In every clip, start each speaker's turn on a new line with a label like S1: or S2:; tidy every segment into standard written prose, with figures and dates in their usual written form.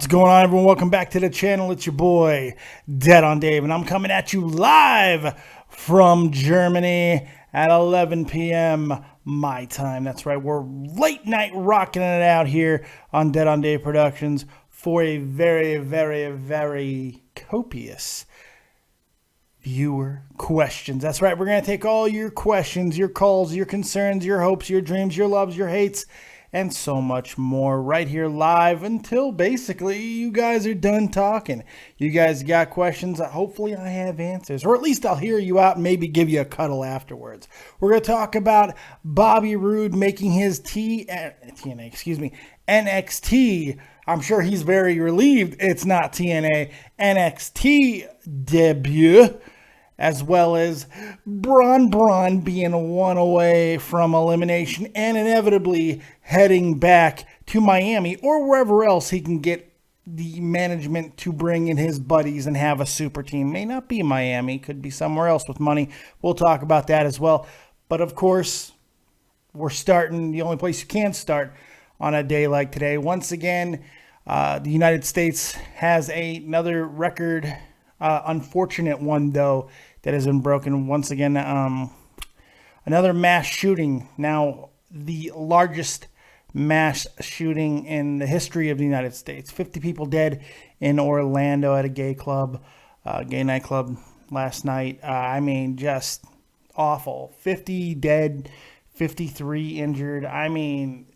S1: What's going on, everyone? Welcome back to the channel. It's your boy, Dead on Dave, and I'm coming at you live from Germany at 11 p.m. my time. That's right, we're late night rocking it out here on Dead on Dave Productions for a very, very, very copious viewer questions. That's right, we're going to take all your questions, your calls, your concerns, your hopes, your dreams, your loves, your hates, and so much more right here live until basically you guys are done talking. You guys got questions. Hopefully I have answers, or at least I'll hear you out and maybe give you a cuddle afterwards. We're going to talk about Bobby Roode making his NXT. I'm sure he's very relieved it's not TNA. NXT debut. As well as Braun being one away from elimination and inevitably heading back to Miami or wherever else he can get the management to bring in his buddies and have a super team. May not be Miami, could be somewhere else with money. We'll talk about that as well. But of course, we're starting the only place you can start on a day like today. Once again, the United States has another record, unfortunate one though, that has been broken once again. Another mass shooting, now the largest mass shooting in the history of the United States. 50 people dead in Orlando at a gay nightclub last night. I mean, just awful. 50 dead, 53 injured. I mean,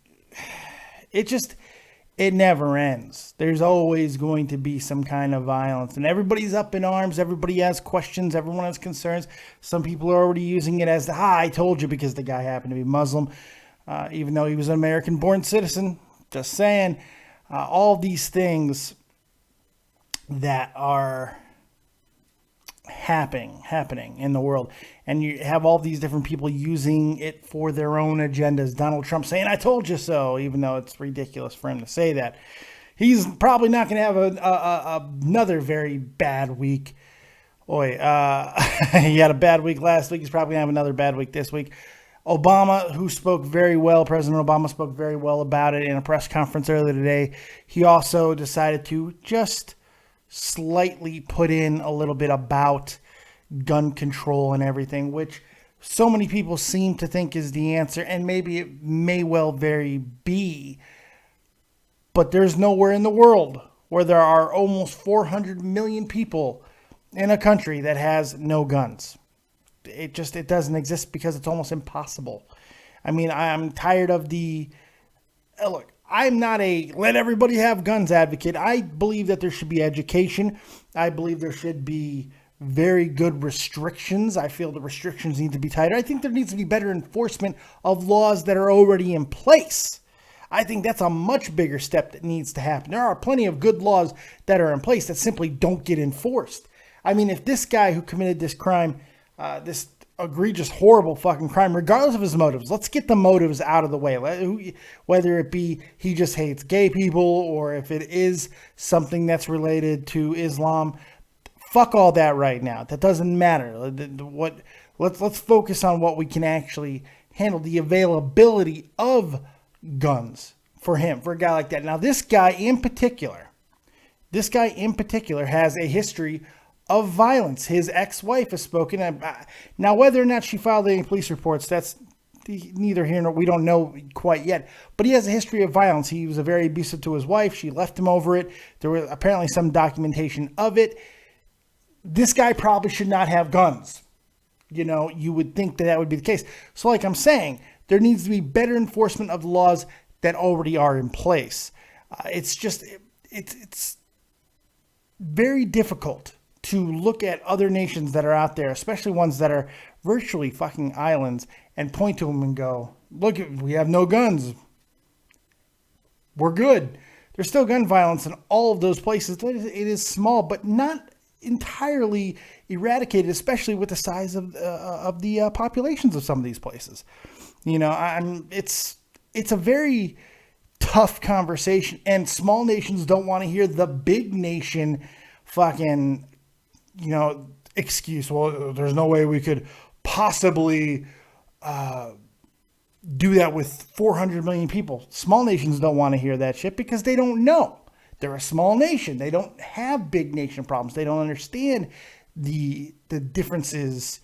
S1: it never ends. There's always going to be some kind of violence. And everybody's up in arms. Everybody has questions. Everyone has concerns. Some people are already using it as I told you, because the guy happened to be Muslim, even though he was an American-born citizen. Just saying. All these things that are happening in the world. And you have all these different people using it for their own agendas. Donald Trump saying, I told you so, even though it's ridiculous for him to say that. He's probably not going to have another very bad week. He had a bad week last week. He's probably going to have another bad week this week. Obama, who spoke very well, President Obama spoke very well about it in a press conference earlier today. He also decided to just slightly put in a little bit about gun control and everything, which so many people seem to think is the answer, and maybe it may well very be. But there's nowhere in the world where there are almost 400 million people in a country that has no guns. It doesn't exist because it's almost impossible. I mean, I'm tired of look, I'm not a let everybody have guns advocate. I believe that there should be education. I believe there should be very good restrictions. I feel the restrictions need to be tighter. I think there needs to be better enforcement of laws that are already in place. I think that's a much bigger step that needs to happen. There are plenty of good laws that are in place that simply don't get enforced. I mean, if this guy who committed this crime, this egregious, horrible fucking crime, regardless of his motives, let's get the motives out of the way. Whether it be he just hates gay people, or if it is something that's related to Islam, fuck all that right now. That doesn't matter. Let's focus on what we can actually handle, the availability of guns for him, for a guy like that. Now, this guy in particular has a history of violence. His ex-wife has spoken. Now, whether or not she filed any police reports, that's neither here nor, we don't know quite yet. But he has a history of violence. He was very abusive to his wife. She left him over it. There was apparently some documentation of it. This guy probably should not have guns. You know, you would think that would be the case. So like I'm saying, there needs to be better enforcement of the laws that already are in place. It's very difficult to look at other nations that are out there, especially ones that are virtually fucking islands, and point to them and go, look, we have no guns. We're good. There's still gun violence in all of those places. It is small, but not entirely eradicated, especially with the size of the populations of some of these places. You know, it's a very tough conversation, and small nations don't want to hear the big nation fucking, excuse. Well, there's no way we could possibly do that with 400 million people. Small nations don't want to hear that shit because they don't know. They're a small nation. They don't have big nation problems. They don't understand the differences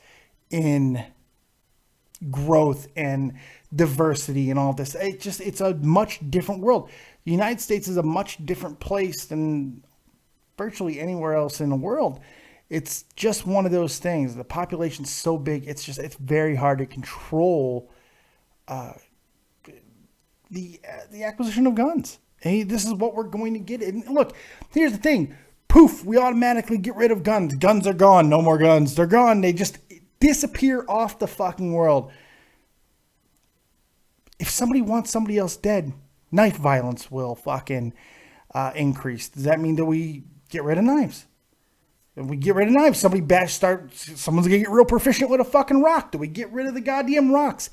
S1: in growth and diversity and all this. It's a much different world. The United States is a much different place than virtually anywhere else in the world. It's just one of those things. The population's so big. It's very hard to control the acquisition of guns. Hey, this is what we're going to get. And look, here's the thing. Poof, we automatically get rid of guns. Guns are gone. No more guns. They're gone. They just disappear off the fucking world. If somebody wants somebody else dead, knife violence will fucking increase. Does that mean that we get rid of knives? If we get rid of knives, someone's going to get real proficient with a fucking rock. Do we get rid of the goddamn rocks?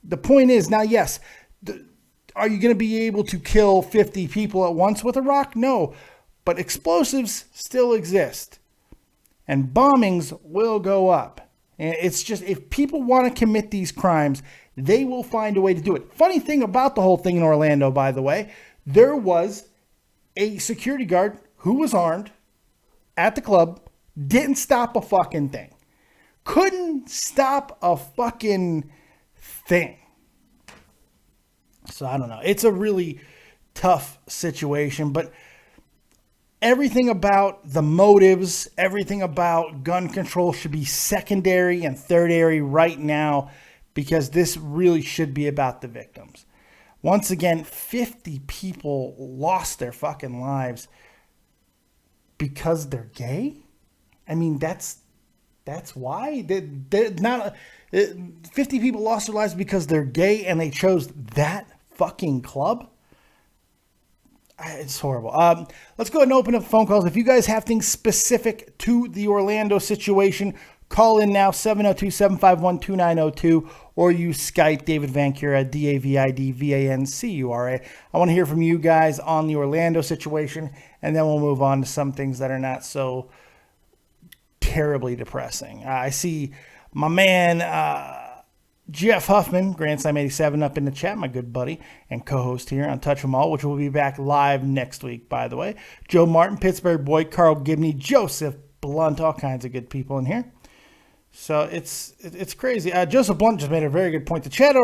S1: The point is, now, yes, are you going to be able to kill 50 people at once with a rock? No. But explosives still exist. And bombings will go up. And it's just, if people want to commit these crimes, they will find a way to do it. Funny thing about the whole thing in Orlando, by the way, there was a security guard who was armed at the club, didn't stop a fucking thing. Couldn't stop a fucking thing. So I don't know. It's a really tough situation, but everything about the motives, everything about gun control should be secondary and tertiary right now, because this really should be about the victims. Once again, 50 people lost their fucking lives because they're gay. I mean, that's why. They're not 50 people lost their lives because they're gay and they chose that fucking club. It's horrible. Let's go ahead and open up phone calls. If you guys have things specific to the Orlando situation, call in now, 702-751-2902, or use Skype, David Vancura, DAVIDVANCURA. I want to hear from you guys on the Orlando situation, and then we'll move on to some things that are not so terribly depressing. I see my man, Jeff Huffman, Grand Slam 87 up in the chat, my good buddy and co-host here on Touch 'em All, which will be back live next week, by the way. Joe Martin, Pittsburgh boy, Carl Gibney, Joseph Blunt, all kinds of good people in here. So it's crazy. Joseph Blunt just made a very good point. The chat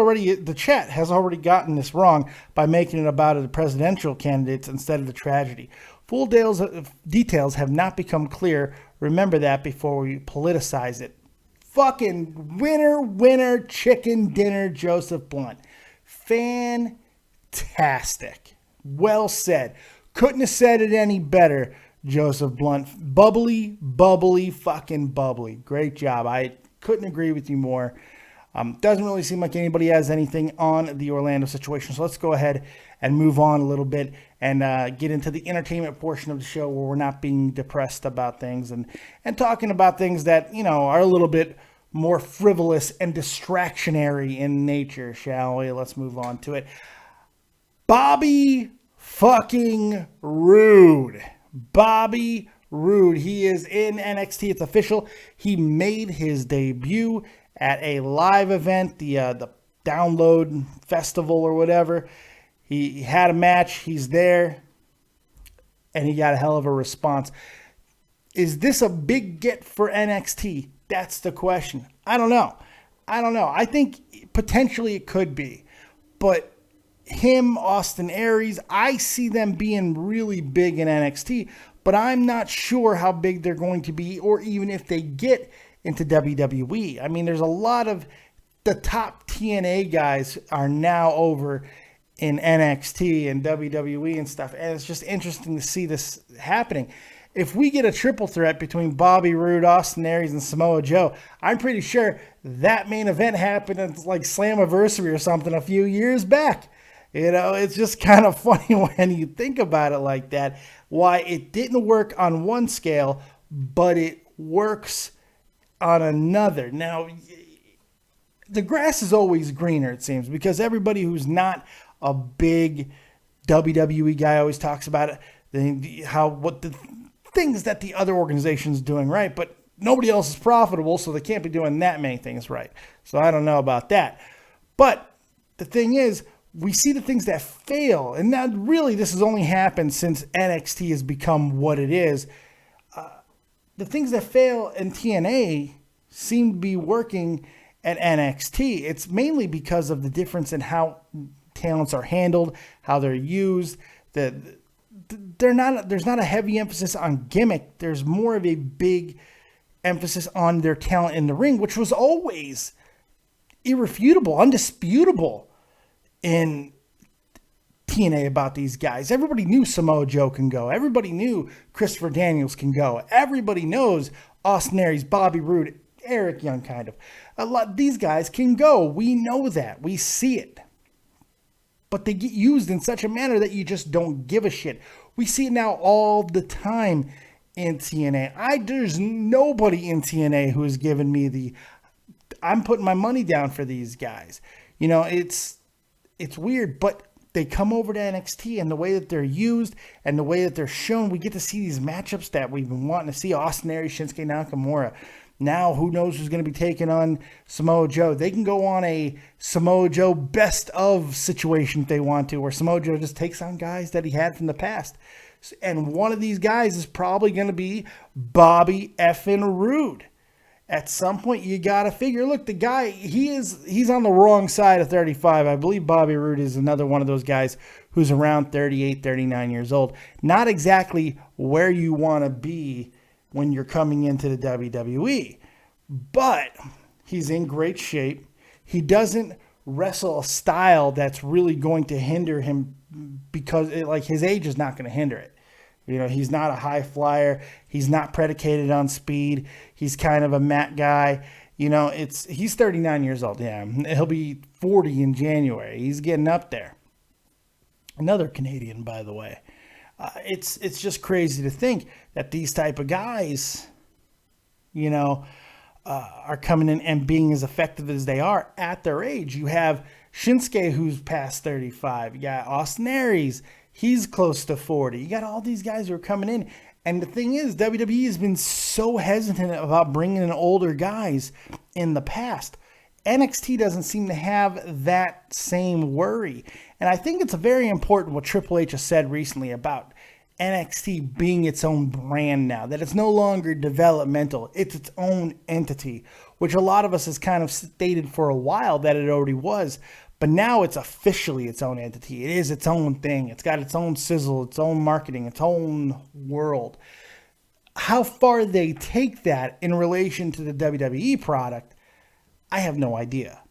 S1: has already gotten this wrong by making it about the presidential candidates instead of the tragedy. Full details have not become clear. Remember that before we politicize it. Fucking winner, chicken dinner, Joseph Blunt. Fantastic. Well said. Couldn't have said it any better, Joseph Blunt. Bubbly, fucking bubbly. Great job. I couldn't agree with you more. Doesn't really seem like anybody has anything on the Orlando situation. So let's go ahead and move on a little bit and get into the entertainment portion of the show, where we're not being depressed about things and talking about things that, are a little bit more frivolous and distractionary in nature, shall we? Let's move on to it. Bobby fucking Roode. Bobby Roode. He is in NXT. It's official. He made his debut at a live event, the Download Festival or whatever. He had a match. He's there. And he got a hell of a response. Is this a big get for NXT? That's the question. I don't know. I think potentially it could be. But him, Austin Aries, I see them being really big in NXT, but I'm not sure how big they're going to be, or even if they get into WWE. I mean, there's a lot of the top TNA guys are now over in NXT and WWE and stuff, and it's just interesting to see this happening. If we get a triple threat between Bobby Roode, Austin Aries, and Samoa Joe, I'm pretty sure that main event happened at like Slammiversary or something a few years back. It's just kind of funny when you think about it like that, why it didn't work on one scale, but it works on another. Now, the grass is always greener, it seems, because everybody who's not a big WWE guy always talks about it, what the things that the other organization's doing right, but nobody else is profitable, so they can't be doing that many things right. So I don't know about that. But the thing is, we see the things that fail. And now really this has only happened since NXT has become what it is. The things that fail in TNA seem to be working at NXT. It's mainly because of the difference in how talents are handled, how they're used. There's not a heavy emphasis on gimmick. There's more of a big emphasis on their talent in the ring, which was always irrefutable, undisputable in TNA about these guys. Everybody knew Samoa Joe can go. Everybody knew Christopher Daniels can go. Everybody knows Austin Aries, Bobby Roode, Eric Young, kind of. These guys can go. We know that. We see it. But they get used in such a manner that you just don't give a shit. We see it now all the time in TNA. There's nobody in TNA who has given me I'm putting my money down for these guys. You know, it's weird, but they come over to NXT, and the way that they're used and the way that they're shown, we get to see these matchups that we've been wanting to see. Austin Aries, Shinsuke Nakamura. Now, who knows who's going to be taking on Samoa Joe? They can go on a Samoa Joe best of situation if they want to, where Samoa Joe just takes on guys that he had from the past. And one of these guys is probably going to be Bobby effing Roode. At some point, you got to figure, look, the guy, he's on the wrong side of 35. I believe Bobby Roode is another one of those guys who's around 38, 39 years old. Not exactly where you want to be when you're coming into the WWE. But he's in great shape. He doesn't wrestle a style that's really going to hinder him because his age is not going to hinder it. You know, he's not a high flyer. He's not predicated on speed. He's kind of a mat guy. You know, he's 39 years old. Yeah, he'll be 40 in January. He's getting up there. Another Canadian, by the way. It's just crazy to think that these type of guys, you know, are coming in and being as effective as they are at their age. You have Shinsuke, who's past 35. You got Austin Aries. He's close to 40. You got all these guys who are coming in. And the thing is, WWE has been so hesitant about bringing in older guys in the past. NXT doesn't seem to have that same worry. And I think it's very important what Triple H has said recently about NXT being its own brand now, that it's no longer developmental. It's its own entity, which a lot of us has kind of stated for a while that it already was. But now it's officially its own entity. It is its own thing. It's got its own sizzle, its own marketing, its own world. How far they take that in relation to the WWE product, I have no idea.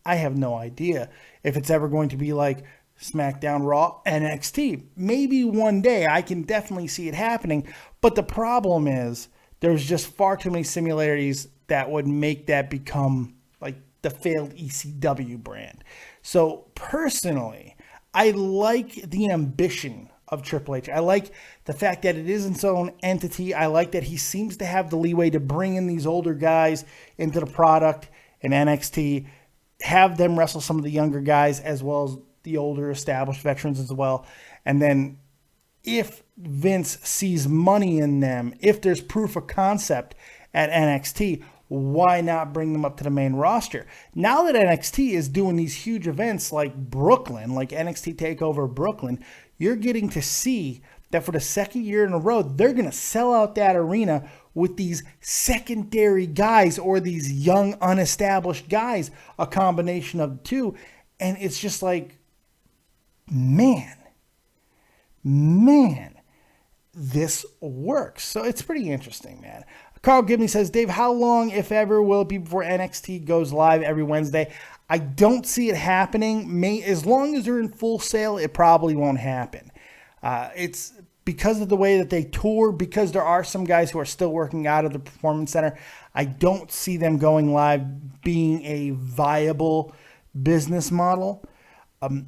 S1: I have no idea if it's ever going to be like SmackDown, Raw, NXT. Maybe one day. I can definitely see it happening. But the problem is there's just far too many similarities that would make that become like the failed ECW brand. So personally, I like the ambition of Triple H. I like the fact that it is its own entity. I like that he seems to have the leeway to bring in these older guys into the product in NXT, have them wrestle some of the younger guys as well as the older established veterans as well. And then if Vince sees money in them, if there's proof of concept at NXT, why not bring them up to the main roster? Now that NXT is doing these huge events like Brooklyn, like NXT TakeOver Brooklyn, you're getting to see that for the second year in a row, they're going to sell out that arena with these secondary guys or these young, unestablished guys, a combination of the two. And it's just like, man, this works. So it's pretty interesting, man. Carl Gibney says, Dave, how long, if ever, will it be before NXT goes live every Wednesday? I don't see it happening. As long as they're in Full Sail, it probably won't happen. It's because of the way that they tour, because there are some guys who are still working out of the Performance Center. I don't see them going live being a viable business model.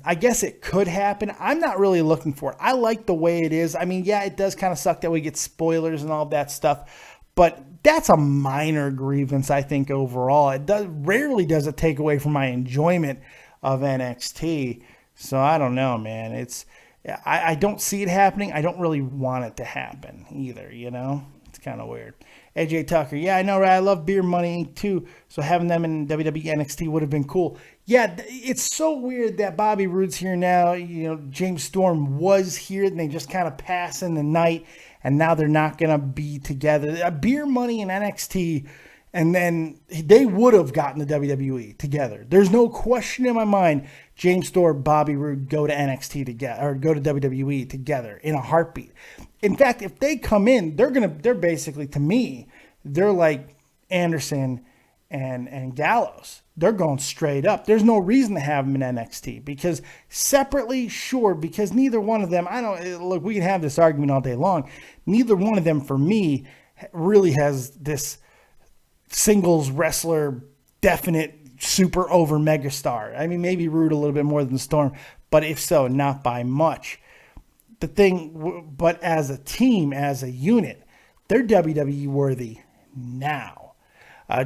S1: I guess it could happen. I'm not really looking for it. I like the way it is. I mean, yeah, it does kind of suck that we get spoilers and all that stuff, but that's a minor grievance, I think, overall. Rarely does it take away from my enjoyment of NXT. So I don't know, man. I don't see it happening. I don't really want it to happen either, you know? It's kind of weird. AJ Tucker, yeah, I know, right? I love Beer Money Inc. too, so having them in WWE NXT would have been cool. Yeah, it's so weird that Bobby Roode's here now. James Storm was here, and they just kind of pass in the night, and now they're not going to be together. Beer Money and NXT, and then they would have gotten the WWE together. There's no question in my mind James Storm, Bobby Roode go to NXT together, or go to WWE together in a heartbeat. In fact, if they come in, they're basically, to me, they're like Anderson and Gallows. They're going straight up. There's no reason to have them in NXT, because separately, sure, because neither one of them, look, we can have this argument all day long. Neither one of them, for me, really has this singles wrestler definite super over megastar. I mean, maybe Roode a little bit more than Storm, but if so, not by much. But as a team, as a unit, they're WWE worthy now.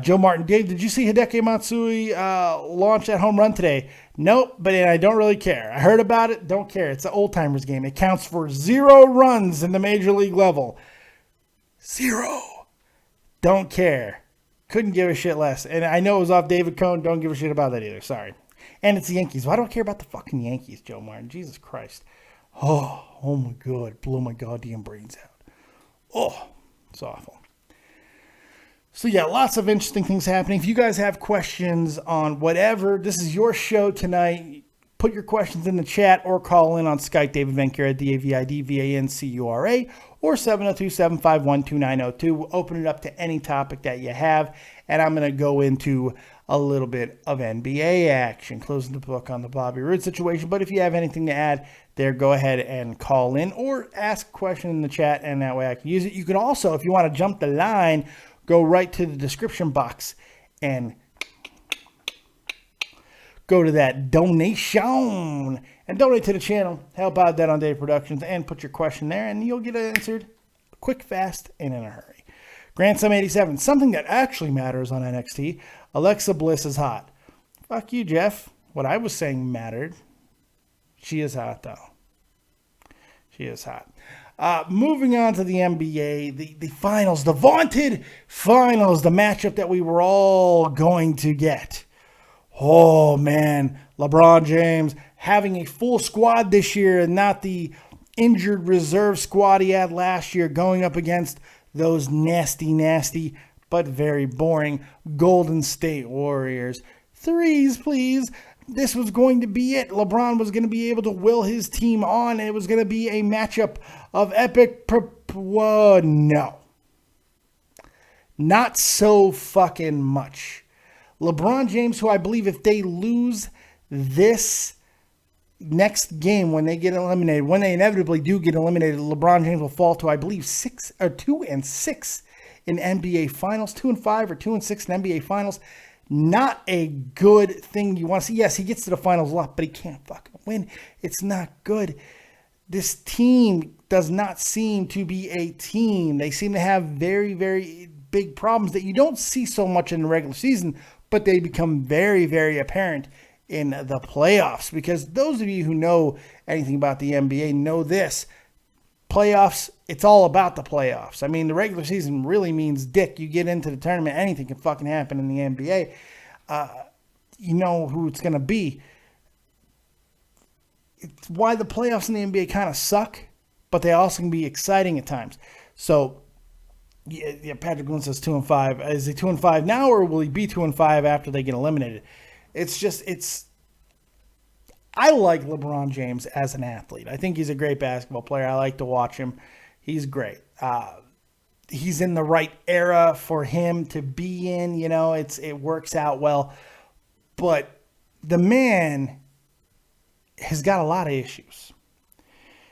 S1: Joe Martin, Dave, did you see Hideki Matsui launch that home run today? Nope, but I don't really care. I heard about it, don't care. It's an old timers game. It counts for 0 runs in the major league level. 0. Don't care. Couldn't give a shit less. And I know it was off David Cohn. Don't give a shit about that either. Sorry. And it's the Yankees. Why do I care about the fucking Yankees, Joe Martin? Jesus Christ. Oh my God. Blew my goddamn brains out. Oh, it's awful. So yeah, lots of interesting things happening. If you guys have questions on whatever, this is your show tonight. Put your questions in the chat or call in on Skype, David Vancura, DAVIDVANCURA, or 702-751-2902. We'll open it up to any topic that you have, and I'm going to go into a little bit of NBA action, closing the book on the Bobby Roode situation. But if you have anything to add there, go ahead and call in or ask a question in the chat, and that way I can use it. You can also, if you want to jump the line, go right to the description box and go to that donation and donate to the channel. Help out Dead on Dave Productions and put your question there, and you'll get it answered quick, fast, and in a hurry. Grandson 87, something that actually matters on NXT. Alexa Bliss is hot. Fuck you, Jeff. What I was saying mattered. She is hot, though. She is hot. Moving on to the NBA, the finals, the vaunted finals, the matchup that we were all going to get. Oh, man, LeBron James having a full squad this year and not the injured reserve squad he had last year, going up against those nasty, but very boring Golden State Warriors. Threes, please. This was going to be it. LeBron was going to be able to will his team on, and it was going to be a matchup of epic. No. Not so fucking much. LeBron James, who I believe if they lose this next game, when they get eliminated, when they inevitably do get eliminated, LeBron James will fall to, I believe, 2-6 in NBA Finals, 2-5 or 2-6 in NBA Finals. Not a good thing you want to see. Yes, he gets to the finals a lot, but he can't fucking win. It's not good. This team does not seem to be a team. They seem to have very, very big problems that you don't see so much in the regular season, but they become very, very apparent in the playoffs. Because those of you who know anything about the NBA know this. Playoffs, it's all about the playoffs. I mean, the regular season really means dick. You get into the tournament, anything can fucking happen in the NBA. You know who it's going to be. It's why the playoffs in the NBA kind of suck, but they also can be exciting at times. So, yeah, Patrick Glynn says 2-5. Is he 2-5 now, or will he be 2-5 after they get eliminated? I like LeBron James as an athlete. I think he's a great basketball player. I like to watch him. He's great. He's in the right era for him to be in. You know, it works out well. But the man has got a lot of issues.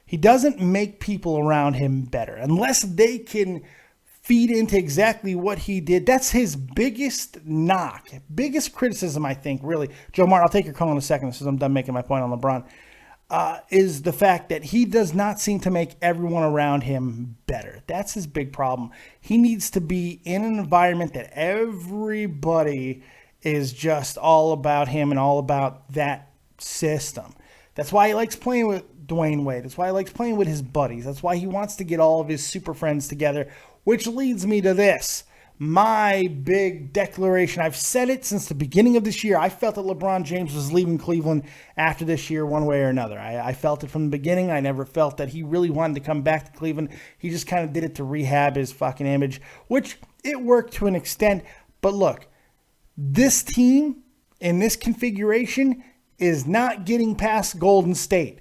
S1: He doesn't make people around him better unless they can feed into exactly what he did. That's his biggest knock, biggest criticism, I think, really. Joe Martin, I'll take your call in a second since I'm done making my point on LeBron, is the fact that he does not seem to make everyone around him better. That's his big problem. He needs to be in an environment that everybody is just all about him and all about that system. That's why he likes playing with Dwayne Wade. That's why he likes playing with his buddies. That's why he wants to get all of his super friends together which leads me to this. My big declaration, I've said it since the beginning of this year. I felt that LeBron James was leaving Cleveland after this year one way or another. I felt it from the beginning. I never felt that he really wanted to come back to Cleveland. He just kind of did it to rehab his fucking image, which it worked to an extent. But look, this team in this configuration is not getting past Golden State.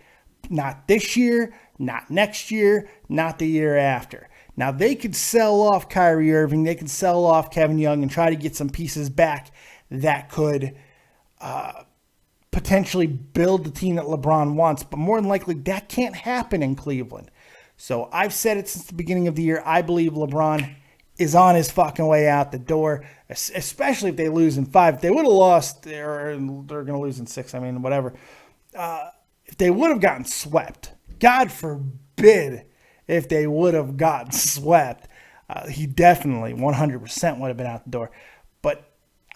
S1: Not this year, not next year, not the year after. Now, they could sell off Kyrie Irving, they could sell off Kevin Young and try to get some pieces back that could potentially build the team that LeBron wants, but more than likely that can't happen in Cleveland. So I've said it since the beginning of the year. I believe LeBron is on his fucking way out the door, especially if they lose in 5. If they would have lost, or they're going to lose in 6, whatever. If they would have gotten swept, God forbid, if they would have gotten swept, he definitely 100% would have been out the door. But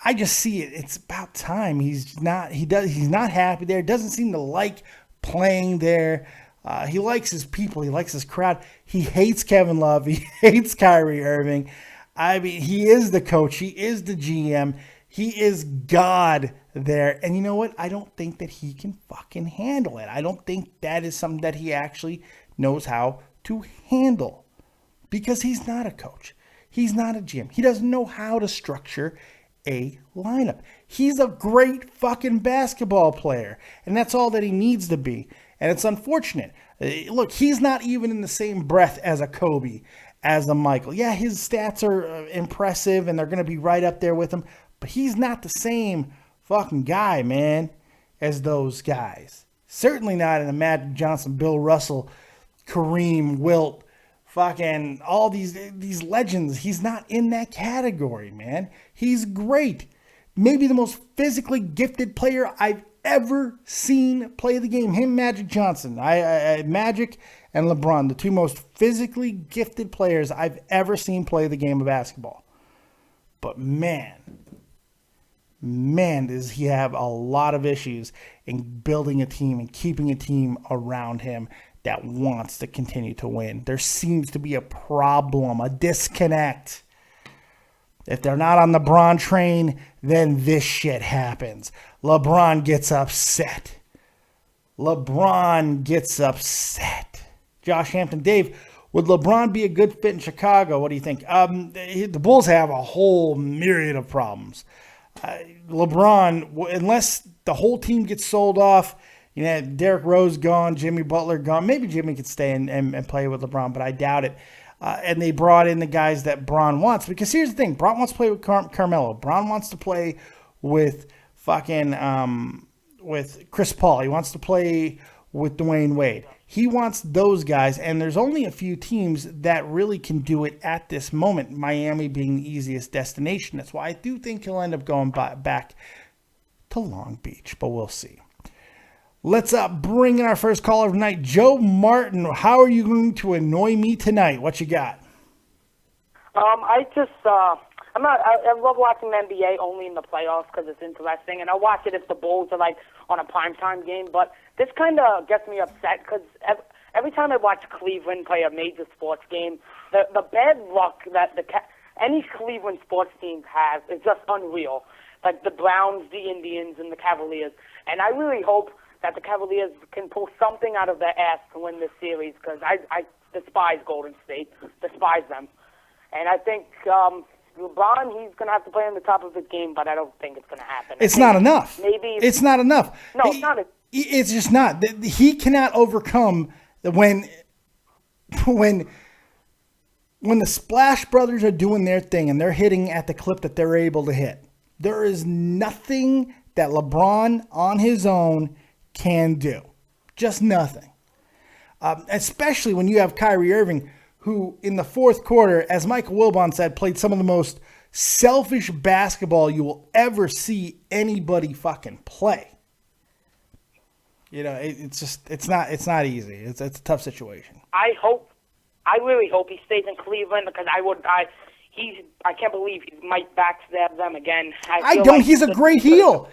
S1: I just see it. It's about time. He's not happy there. Doesn't seem to like playing there. He likes his people. He likes his crowd. He hates Kevin Love. He hates Kyrie Irving. He is the coach. He is the GM. He is God there. And you know what? I don't think that he can fucking handle it. I don't think that is something that he actually knows how to handle, because he's not a coach. He's not a GM. He doesn't know how to structure a lineup. He's a great fucking basketball player, and that's all that he needs to be. And it's unfortunate. Look, he's not even in the same breath as a Kobe, as a Michael. Yeah, his stats are impressive, and they're going to be right up there with him, but he's not the same fucking guy, man, as those guys. Certainly not in a Magic Johnson, Bill Russell, Kareem, Wilt, fucking all these legends. He's not in that category, man. He's great. Maybe the most physically gifted player I've ever seen play the game. Him, Magic Johnson. Magic and LeBron, the two most physically gifted players I've ever seen play the game of basketball. But man, does he have a lot of issues in building a team and keeping a team around him that wants to continue to win. There seems to be a problem, a disconnect. If they're not on the LeBron train, then this shit happens. LeBron gets upset. Josh Hampton, Dave, would LeBron be a good fit in Chicago? What do you think? The Bulls have a whole myriad of problems. LeBron, unless the whole team gets sold off, Derrick Rose gone, Jimmy Butler gone. Maybe Jimmy could stay and play with LeBron, but I doubt it. And they brought in the guys that Bron wants. Because here's the thing. Bron wants to play with Carmelo. Bron wants to play with with Chris Paul. He wants to play with Dwayne Wade. He wants those guys. And there's only a few teams that really can do it at this moment. Miami being the easiest destination. That's why I do think he'll end up going back to Long Beach. But we'll see. Let's bring in our first caller of the night, Joe Martin. How are you going to annoy me tonight? What you got?
S2: I love watching the NBA only in the playoffs because it's interesting, and I watch it if the Bulls are like on a primetime game. But this kind of gets me upset because every time I watch Cleveland play a major sports game, the bad luck that any Cleveland sports team has is just unreal. Like the Browns, the Indians, and the Cavaliers, and I really hope that the Cavaliers can pull something out of their ass to win this series because I despise Golden State, despise them. And I think LeBron, he's going to have to play on the top of his game, but I don't think it's going to happen.
S1: It's not enough.
S2: Maybe
S1: it's not enough.
S2: No, it's not.
S1: It's just not. He cannot overcome when the Splash Brothers are doing their thing and they're hitting at the clip that they're able to hit. There is nothing that LeBron on his own can do. Just nothing. Especially when you have Kyrie Irving, who in the fourth quarter, as Michael Wilbon said, played some of the most selfish basketball you will ever see anybody fucking play. It's not easy. It's a tough situation.
S2: I really hope he stays in Cleveland because I can't believe he might backstab them again.
S1: He's a great heel.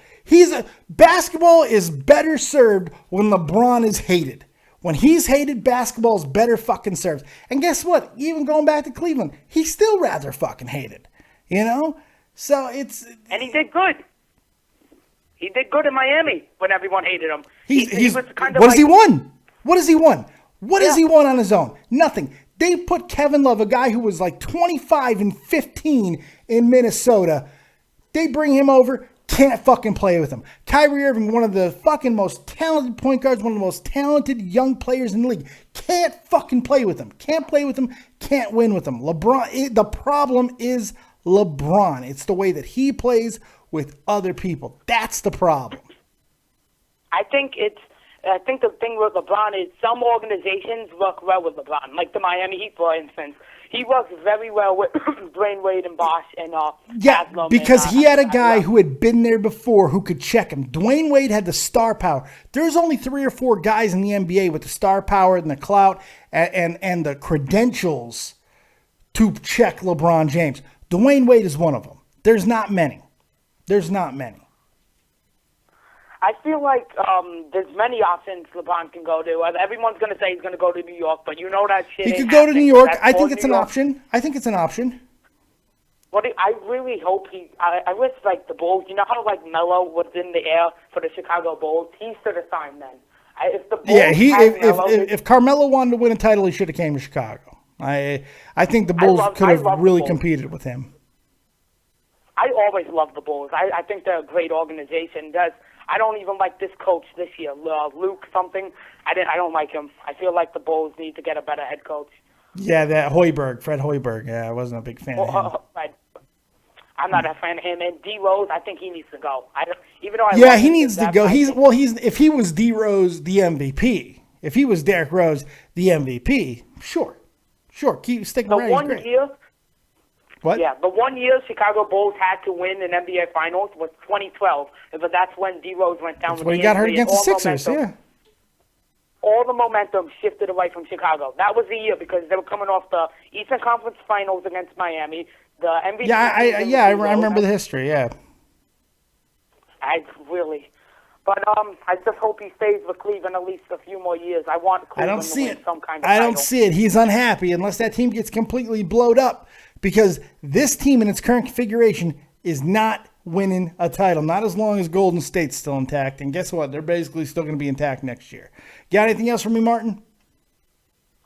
S1: Basketball is better served when LeBron is hated. When he's hated, basketball's better fucking served. And guess what? Even going back to Cleveland, he's still rather fucking hated. You know? So it's...
S2: And he did good. He did good in Miami when everyone hated him. He was kind of
S1: what has he won? What has he won? What has he won on his own? Nothing. They put Kevin Love, a guy who was like 25 and 15 in Minnesota. They bring him over. Can't fucking play with him. Kyrie Irving, one of the fucking most talented point guards, one of the most talented young players in the league. Can't fucking play with him. Can't play with him. Can't win with him. LeBron, the problem is LeBron. It's the way that he plays with other people. That's the problem.
S2: I think the thing with LeBron is some organizations work well with LeBron, like the Miami Heat, for instance. He works very well with Dwayne Wade and Bosh and Haslam
S1: because
S2: and,
S1: he had a guy who had been there before who could check him. Dwayne Wade had the star power. There's only 3 or 4 guys in the NBA with the star power and the clout and the credentials to check LeBron James. Dwayne Wade is one of them. There's not many.
S2: I feel like there's many options LeBron can go to. Everyone's going to say he's going to go to New York, but you know that shit
S1: He
S2: ain't
S1: could go to New York. I think it's
S2: New
S1: an
S2: York.
S1: option. I think it's an option.
S2: What I really hope I wish like the Bulls. You know how like Melo was in the air for the Chicago Bulls. He should have signed then. If the Bulls
S1: if Carmelo wanted to win a title, he should have came to Chicago. I think the Bulls could have really competed with him.
S2: I always love the Bulls. I think they're a great organization. I don't even like this coach this year, Luke something. I don't like him. I feel like the Bulls need to get a better head coach.
S1: Yeah, that Fred Hoiberg. Yeah, I wasn't a big fan of him.
S2: I'm not a fan of him. And D Rose, I think he needs to go.
S1: He needs to go. If he was D Rose, the MVP. If he was Derrick Rose, the MVP. Sure. Keep sticking around.
S2: The 1 year.
S1: What?
S2: Yeah, the 1 year Chicago Bulls had to win an NBA Finals was 2012, but that's when D Rose went down.
S1: That's when he got hurt against the Sixers. Yeah.
S2: All the momentum shifted away from Chicago. That was the year because they were coming off the Eastern Conference Finals against Miami. The MVP.
S1: I remember the history. Yeah.
S2: But I just hope he stays with Cleveland at least a few more years. I want Cleveland to win some kind of title.
S1: I don't see it. He's unhappy unless that team gets completely blowed up because this team in its current configuration is not winning a title. Not as long as Golden State's still intact. And guess what? They're basically still going to be intact next year. Got anything else for me, Martin?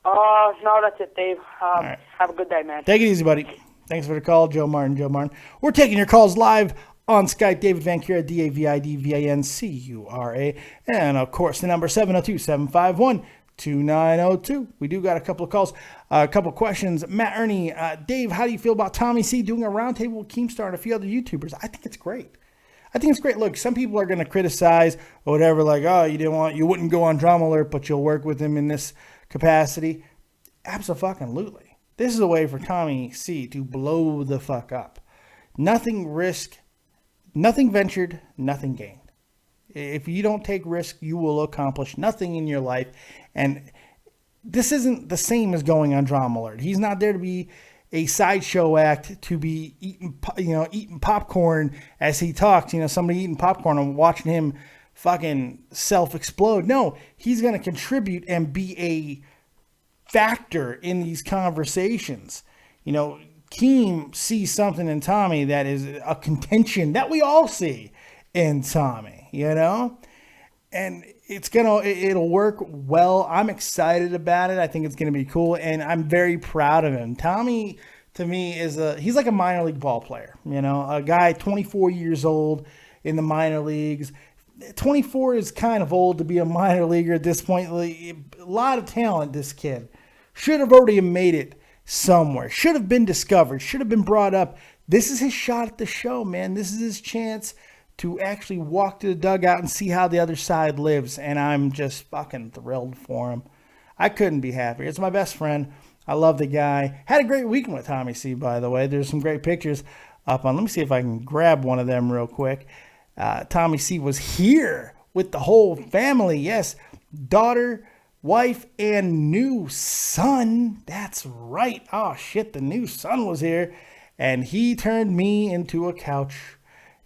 S2: No, that's it, Dave.
S1: All right.
S2: Have a good day, man.
S1: Take it easy, buddy. Thanks for the call, Joe Martin. We're taking your calls live on Skype, David Vancura, DAVIDVANCURA. And, of course, the number 702-751-2902. We do got a couple of calls, a couple of questions. Matt Ernie, Dave, how do you feel about Tommy C doing a roundtable with Keemstar and a few other YouTubers? I think it's great. Look, some people are going to criticize or whatever, like, oh, you wouldn't go on Drama Alert, but you'll work with him in this capacity. Absolutely. This is a way for Tommy C to blow the fuck up. Nothing risked, nothing ventured, nothing gained. If you don't take risk, you will accomplish nothing in your life. And this isn't the same as going on Drama Alert. He's not there to be a sideshow act, to be eating popcorn as he talks. Somebody eating popcorn and watching him fucking self-explode. No, he's going to contribute and be a factor in these conversations. Keem sees something in Tommy that is a contention that we all see in Tommy, and it'll work well. I'm excited about it. I think it's going to be cool, and I'm very proud of him. Tommy, to me, he's like a minor league ball player, a guy 24 years old in the minor leagues. 24 is kind of old to be a minor leaguer at this point. A lot of talent, this kid. Should have already made it somewhere. Should have been discovered. Should have been brought up. This is his shot at the show, man. This is his chance to actually walk to the dugout and see how the other side lives. And I'm just fucking thrilled for him. I couldn't be happier. It's my best friend. I love the guy. Had a great weekend with Tommy C, by the way. There's some great pictures up on. Let me see if I can grab one of them real quick. Tommy C was here with the whole family. Yes, daughter, wife, and new son. That's right. Oh, shit, the new son was here. And he turned me into a couch.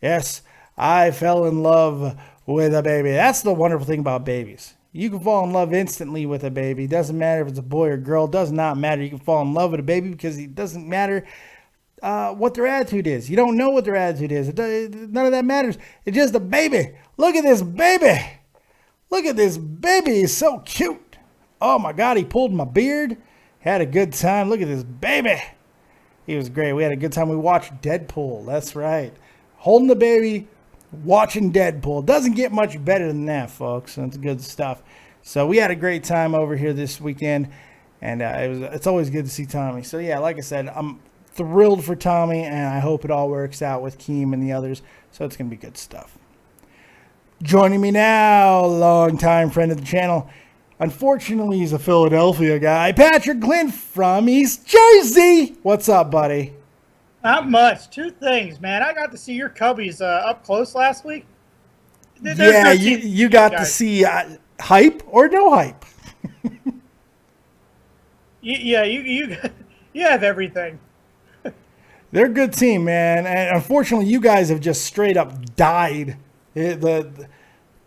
S1: Yes, I fell in love with a baby. That's the wonderful thing about babies. You can fall in love instantly with a baby. Doesn't matter if it's a boy or girl. Does not matter. You can fall in love with a baby because it doesn't matter what their attitude is. You don't know what their attitude is. None of that matters. It's just a baby. Look at this baby. Look at this baby. He's so cute. Oh, my God. He pulled my beard. Had a good time. Look at this baby. He was great. We had a good time. We watched Deadpool. That's right. Holding the baby, watching Deadpool. Doesn't get much better than that, folks. That's good stuff. So we had a great time over here this weekend, and it's always good to see Tommy. So, yeah, like I said, I'm thrilled for Tommy, and I hope it all works out with Keem and the others. So it's going to be good stuff. Joining me now, longtime friend of the channel. Unfortunately, he's a Philadelphia guy. Patrick Glynn from East Jersey. What's up, buddy?
S3: Not much. Two things, man. I got to see your Cubbies up close last week.
S1: Yeah, you got to see hype or no hype.
S3: Yeah, you have everything.
S1: They're a good team, man. And unfortunately, you guys have just straight up died.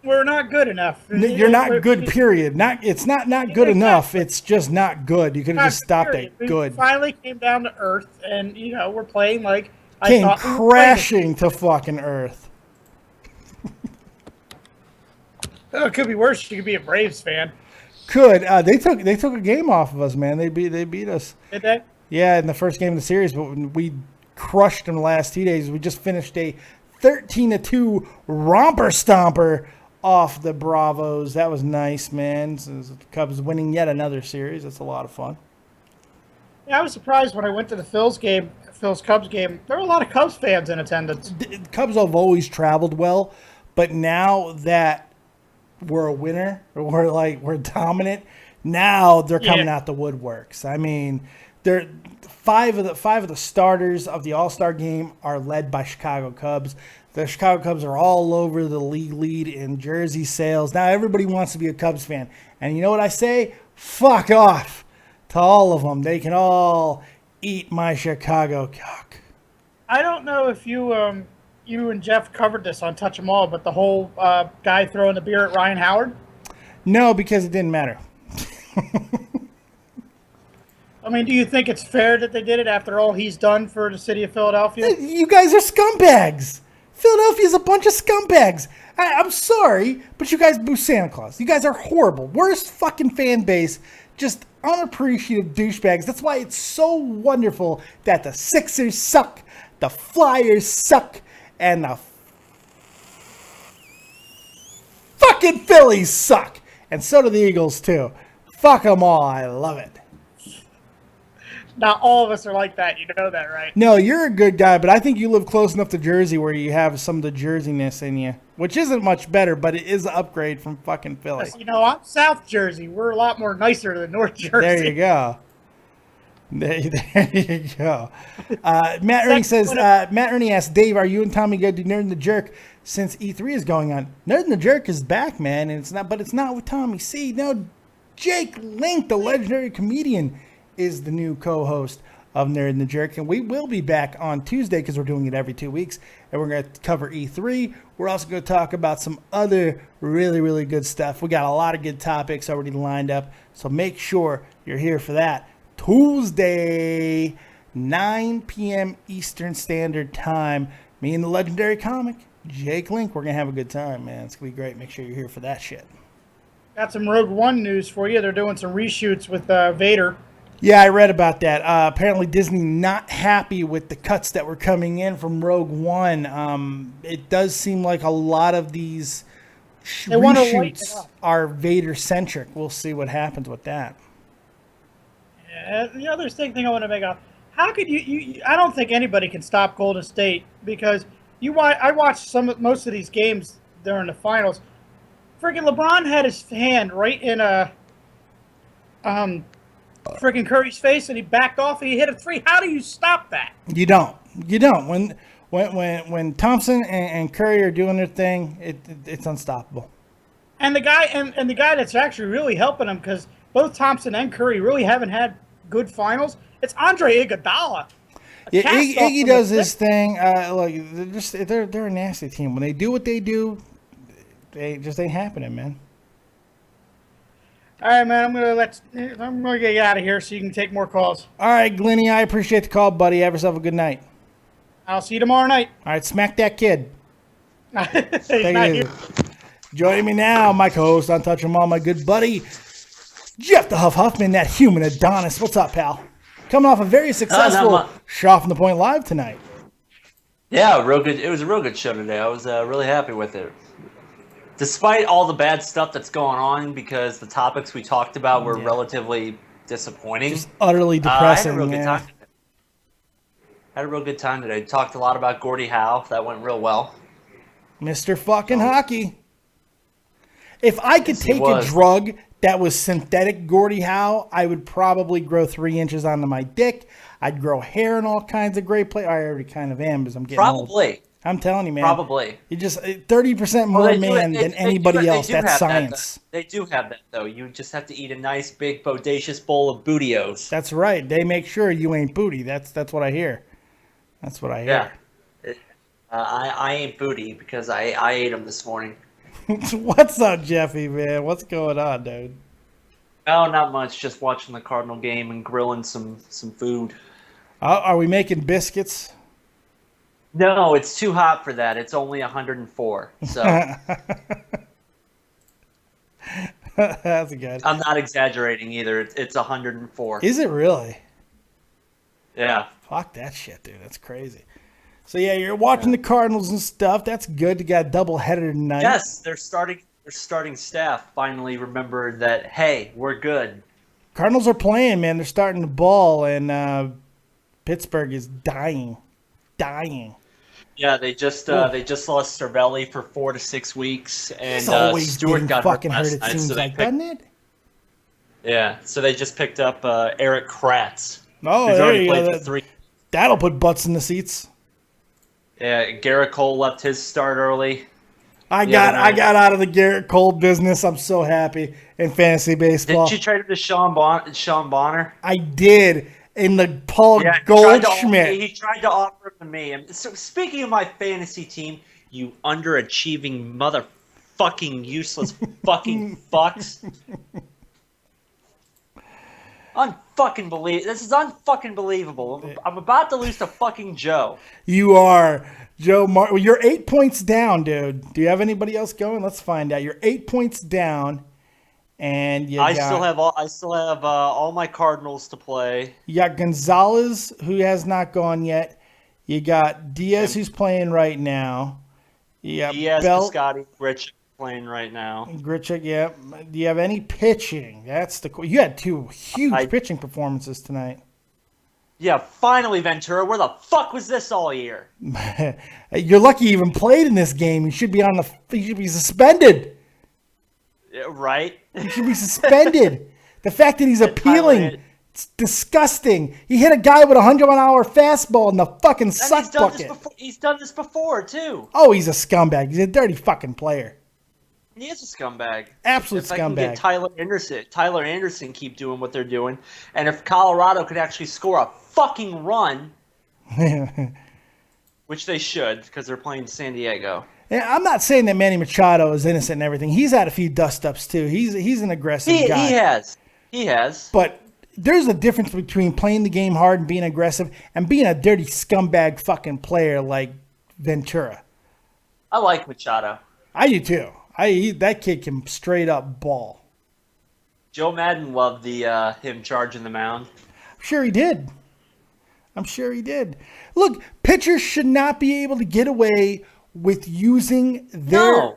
S3: We're not good enough.
S1: You're not good, period. It's not good enough. It's just not good. You could have just stopped at good.
S3: We finally came down to earth, and, we're playing like
S1: came crashing to fucking earth.
S3: Oh, it could be worse. You could be a Braves fan.
S1: Could. They took a game off of us, man. They beat us.
S3: Did they?
S1: Yeah, in the first game of the series, but we crushed them the last 2 days. We just finished a 13-2 romper stomper off the Bravos. That was nice, man. So the Cubs winning yet another series. That's a lot of fun.
S3: Yeah, I was surprised when I went to the Phil's Cubs game. There were a lot of Cubs fans in attendance.
S1: The Cubs have always traveled well, but now that we're a winner, we're dominant, now they're coming out the woodworks. I mean, they're five of the starters of the All-Star game are led by Chicago Cubs. The Chicago Cubs are all over the league lead in jersey sales. Now everybody wants to be a Cubs fan. And you know what I say? Fuck off to all of them. They can all eat my Chicago cock.
S3: I don't know if you and Jeff covered this on Touch 'Em All, but the whole guy throwing the beer at Ryan Howard?
S1: No, because it didn't matter.
S3: I mean, do you think it's fair that they did it after all he's done for the city of Philadelphia?
S1: You guys are scumbags. Philadelphia's a bunch of scumbags. I'm sorry, but you guys boo Santa Claus. You guys are horrible. Worst fucking fan base. Just unappreciative douchebags. That's why it's so wonderful that the Sixers suck, the Flyers suck, and the fucking Phillies suck. And so do the Eagles, too. Fuck them all. I love it.
S3: Not all of us are like that. You know that, right?
S1: No, you're a good guy, but I think you live close enough to Jersey where you have some of the Jerseyness in you, which isn't much better, but it is an upgrade from fucking Philly.
S3: You know, I'm South Jersey. We're a lot more nicer than North Jersey.
S1: There you go. There you go. Matt Ernie says, Matt Ernie asks, Dave, are you and Tommy going to do Nerd and the Jerk since E3 is going on? Nerd and the Jerk is back, man, and it's not with Tommy C. No, Jake Link, the legendary comedian, is the new co-host of Nerd and the Jerk, and we will be back on Tuesday because we're doing it every 2 weeks, and we're going to cover E3. We're also going to talk about some other really, really good stuff. We got a lot of good topics already lined up, so make sure you're here for that. Tuesday, 9 p.m. Eastern Standard Time. Me and the legendary comic, Jake Link, we're going to have a good time, man. It's going to be great. Make sure you're here for that shit.
S3: Got some Rogue One news for you. They're doing some reshoots with Vader.
S1: Yeah, I read about that. Apparently Disney not happy with the cuts that were coming in from Rogue One. It does seem like a lot of these reshoots are Vader-centric. We'll see what happens with that.
S3: Yeah, the other thing I want to make up, how could you I don't think anybody can stop Golden State because I watched most of these games during the finals. Freaking LeBron had his hand right in freaking Curry's face, and he backed off and he hit a three. How do you stop that?
S1: You don't. When Thompson and Curry are doing their thing, it's unstoppable.
S3: And the guy that's actually really helping them, because both Thompson and Curry really haven't had good finals, it's Andre Iguodala.
S1: Yeah, Iggy does his thing. They're a nasty team. When they do what they do, they just ain't happening, man.
S3: All right, man. I'm gonna get out of here so you can take more calls.
S1: All right, Glenny, I appreciate the call, buddy. Have yourself a good night.
S3: I'll see you tomorrow night.
S1: All right, smack that kid.
S3: He's
S1: Take
S3: not
S1: it
S3: here.
S1: easy. Joining me now, my co-host on Touch 'em All, my good buddy, Jeff the Huff Huffman, that human Adonis. What's up, pal? Coming off a very successful Shaw from the Point Live tonight.
S4: Yeah, real good. It was a real good show today. I was really happy with it. Despite all the bad stuff that's going on, because the topics we talked about were relatively disappointing.
S1: Just utterly
S4: I had
S1: depressing.
S4: a real good time. Had a real good time today. Talked a lot about Gordie Howe. That went real well.
S1: Mr. fucking Hockey. If I could take a drug that was synthetic Gordie Howe, I would probably grow 3 inches onto my dick. I'd grow hair and all kinds of great play. I already kind of am because I'm getting old.
S4: Probably.
S1: I'm telling you, man.
S4: Probably.
S1: You just 30% more man than anybody else. That's science.
S4: They do have that, though. You just have to eat a nice, big, bodacious bowl of Bootios.
S1: That's right. They make sure you ain't booty. That's what I hear. That's what I hear.
S4: Yeah. I ain't booty because I ate them this morning.
S1: What's up, Jeffy, man? What's going on, dude?
S4: Oh, not much. Just watching the Cardinal game and grilling some food.
S1: Are we making biscuits?
S4: No, it's too hot for that. It's only 104. So
S1: That's good.
S4: I'm not exaggerating either. It's 104.
S1: Is it really?
S4: Yeah.
S1: Fuck that shit, dude. That's crazy. So yeah, you're watching the Cardinals and stuff. That's good. You got a doubleheader tonight.
S4: Yes, their starting staff finally remembered that. Hey, we're good.
S1: Cardinals are playing, man. They're starting to ball, and Pittsburgh is dying.
S4: Yeah, they just lost Cervelli for 4 to 6 weeks, and
S1: He's always
S4: Stewart got
S1: fucking
S4: hurt
S1: hurt.
S4: last
S1: It
S4: night,
S1: seems
S4: so they
S1: like, doesn't it?
S4: Yeah, so they just picked up Eric Kratz.
S1: Oh,
S4: who's
S1: there
S4: already
S1: you
S4: played
S1: go.
S4: for 3.
S1: That'll put butts in the seats.
S4: Yeah, Garrett Cole left his start early.
S1: I got out of the Garrett Cole business. I'm so happy in fantasy baseball.
S4: Didn't you trade him to Sean Bonner?
S1: I did in the Paul Goldschmidt.
S4: He tried to offer it to me. And so, speaking of my fantasy team, you underachieving motherfucking useless fucking fucks. This is unfucking believable. I'm about to lose to fucking Joe.
S1: You are Joe. Well, you're 8 points down, dude. Do you have anybody else going? Let's find out. You're 8 points down, and
S4: I still have all my Cardinals to play.
S1: You got Gonzalez, who has not gone yet. You got Diaz, who's playing right now. You got
S4: Diaz, Piscotty, Rich playing right now.
S1: Grichuk, yeah. Do you have any pitching? You had 2 huge pitching performances tonight.
S4: Yeah, finally, Ventura. Where the fuck was this all year?
S1: You're lucky you even played in this game. You should be suspended.
S4: Yeah, right?
S1: He should be suspended. The fact that he's appealing, it's disgusting. He hit a guy with a 100-mile-an-hour fastball in the fucking suck bucket.
S4: He's done this before, too.
S1: Oh, he's a scumbag. He's a dirty fucking player.
S4: He is a scumbag.
S1: Absolute
S4: if
S1: scumbag.
S4: I can get Tyler Anderson keep doing what they're doing, and if Colorado could actually score a fucking run, which they should because they're playing San Diego.
S1: Yeah, I'm not saying that Manny Machado is innocent and everything. He's had a few dust-ups, too. He's an aggressive guy.
S4: He has.
S1: But there's a difference between playing the game hard and being aggressive and being a dirty scumbag fucking player like Ventura.
S4: I like Machado.
S1: I do, too. That kid can straight up ball.
S4: Joe Madden loved him charging the mound.
S1: I'm sure he did. Look, pitchers should not be able to get away with using their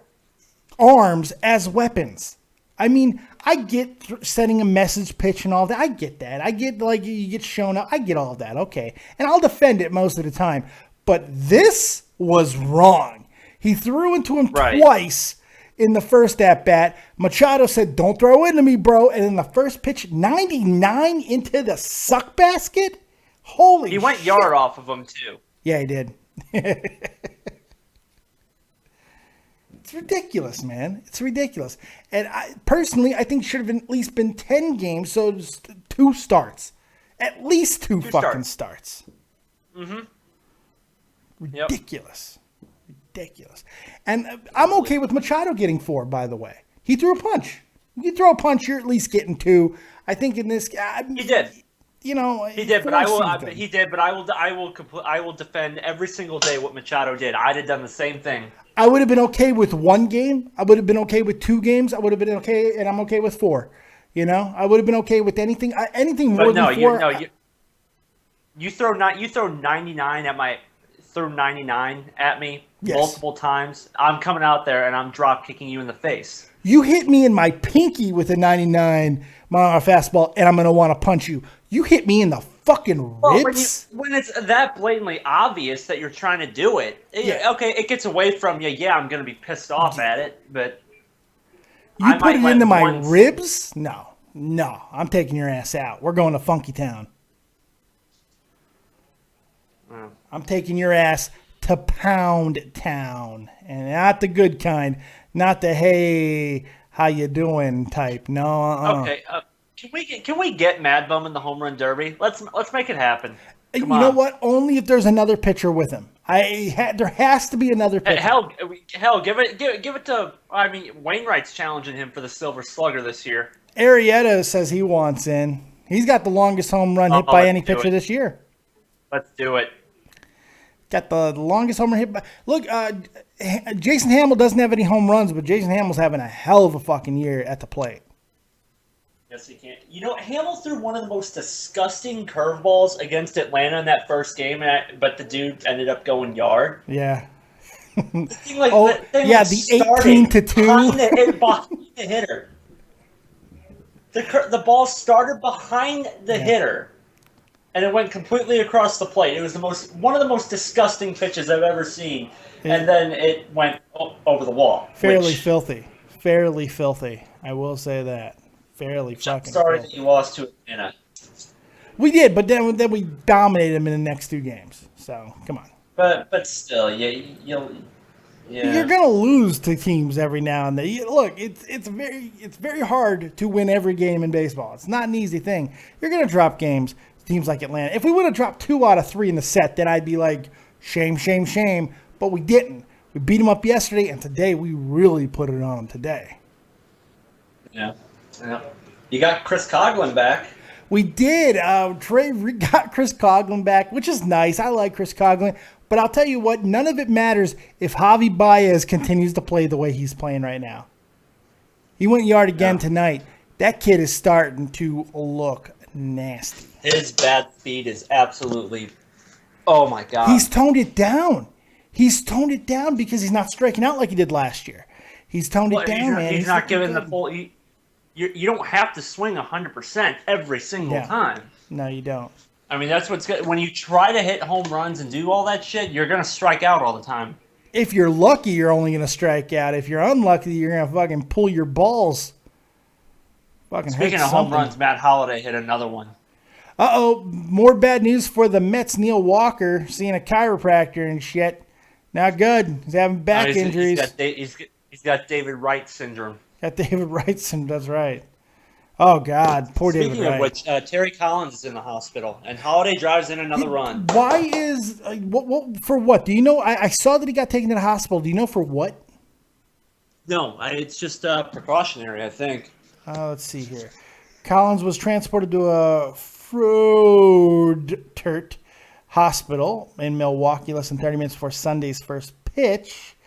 S1: arms as weapons. I mean, I get sending a message pitch and all that. I get that. I get you get shown up. I get all that. Okay. And I'll defend it most of the time. But this was wrong. He threw into him twice in the first at-bat. Machado said, "Don't throw into me, bro." And in the first pitch, 99 into the suck basket? Holy shit.
S4: He went yard off of him, too.
S1: Yeah, he did. It's ridiculous, man. It's ridiculous. And I think it should have at least been 10 games, so just 2 starts. At least two fucking starts.
S4: Mm-hmm.
S1: Ridiculous. Ridiculous. And I'm okay with Machado getting 4, by the way. He threw a punch. You throw a punch, you're at least getting 2. I think in this,
S4: He did.
S1: You know,
S4: He did, but I will defend every single day what Machado did. I'd have done the same thing.
S1: I would have been okay with 1 game. I would have been okay with 2 games. I would have been okay, and I'm okay with 4. You know, I would have been okay with anything more than 4.
S4: You throw 99 at my throw 99 at me multiple times. I'm coming out there and I'm drop kicking you in the face.
S1: You hit me in my pinky with a 99 mile fastball, and I'm gonna want to punch you. You hit me in the fucking ribs.
S4: When it's that blatantly obvious that you're trying to do it, okay, it gets away from you. Yeah, I'm gonna be pissed off at it, but
S1: you put it into my ribs? No, I'm taking your ass out. We're going to Funky Town. I'm taking your ass to Pound Town, and not the good kind, not the hey, how you doing type. No.
S4: Okay. Can we get Mad Bum in the home run derby? Let's make it happen.
S1: You know what? Only if there's another pitcher with him. There has to be another pitcher.
S4: Hell, give it to. I mean, Wainwright's challenging him for the Silver Slugger this year.
S1: Arrieta says he wants in. He's got the longest home run hit by any pitcher this year.
S4: Let's do it.
S1: Got the longest home run hit by. Look, Jason Hamill doesn't have any home runs, but Jason Hamill's having a hell of a fucking year at the plate.
S4: Yes, he can. You know, Hamill threw one of the most disgusting curveballs against Atlanta in that first game, but the dude ended up going yard.
S1: Yeah.
S4: The
S1: 18-2
S4: behind the hitter. The ball started behind the hitter, and it went completely across the plate. It was one of the most disgusting pitches I've ever seen, and then it went over the wall.
S1: Fairly filthy. I will say that. Fairly fucking.
S4: Sorry that you lost to Atlanta.
S1: We did, but then we dominated them in the next 2 games. So come on.
S4: But still, you're
S1: gonna lose to teams every now and then. Look, it's very hard to win every game in baseball. It's not an easy thing. You're gonna drop games to teams like Atlanta. If we would have dropped 2 out of 3 in the set, then I'd be like, shame. But we didn't. We beat them up yesterday, and today we really put it on them today.
S4: Yeah. You got Chris Coughlin back.
S1: We did. Trey got Chris Coughlin back, which is nice. I like Chris Coughlin. But I'll tell you what, none of it matters if Javi Baez continues to play the way he's playing right now. He went yard again tonight. That kid is starting to look nasty.
S4: His bat speed is absolutely, oh my God.
S1: He's toned it down. Because he's not striking out like he did last year. He's toned it down, man.
S4: He's not giving the full. You don't have to swing 100% every single time.
S1: No, you don't.
S4: I mean, that's what's good. When you try to hit home runs and do all that shit, you're going to strike out all the time.
S1: If you're lucky, you're only going to strike out. If you're unlucky, you're going to fucking pull your balls.
S4: Speaking of home runs, Matt Holliday hit another one.
S1: More bad news for the Mets. Neil Walker seeing a chiropractor and shit. Not good. He's having back injuries.
S4: He's got David Wright syndrome.
S1: Got David Wright syndrome. That's right. Oh, God. Poor David Wright.
S4: Speaking of which, Terry Collins is in the hospital, and Holliday drives in another run.
S1: Why is for what? Do you know? I saw that he got taken to the hospital. Do you know for what?
S4: No, it's just precautionary, I think.
S1: Let's see here. Collins was transported to a Roode hospital in Milwaukee less than 30 minutes before Sunday's first pitch,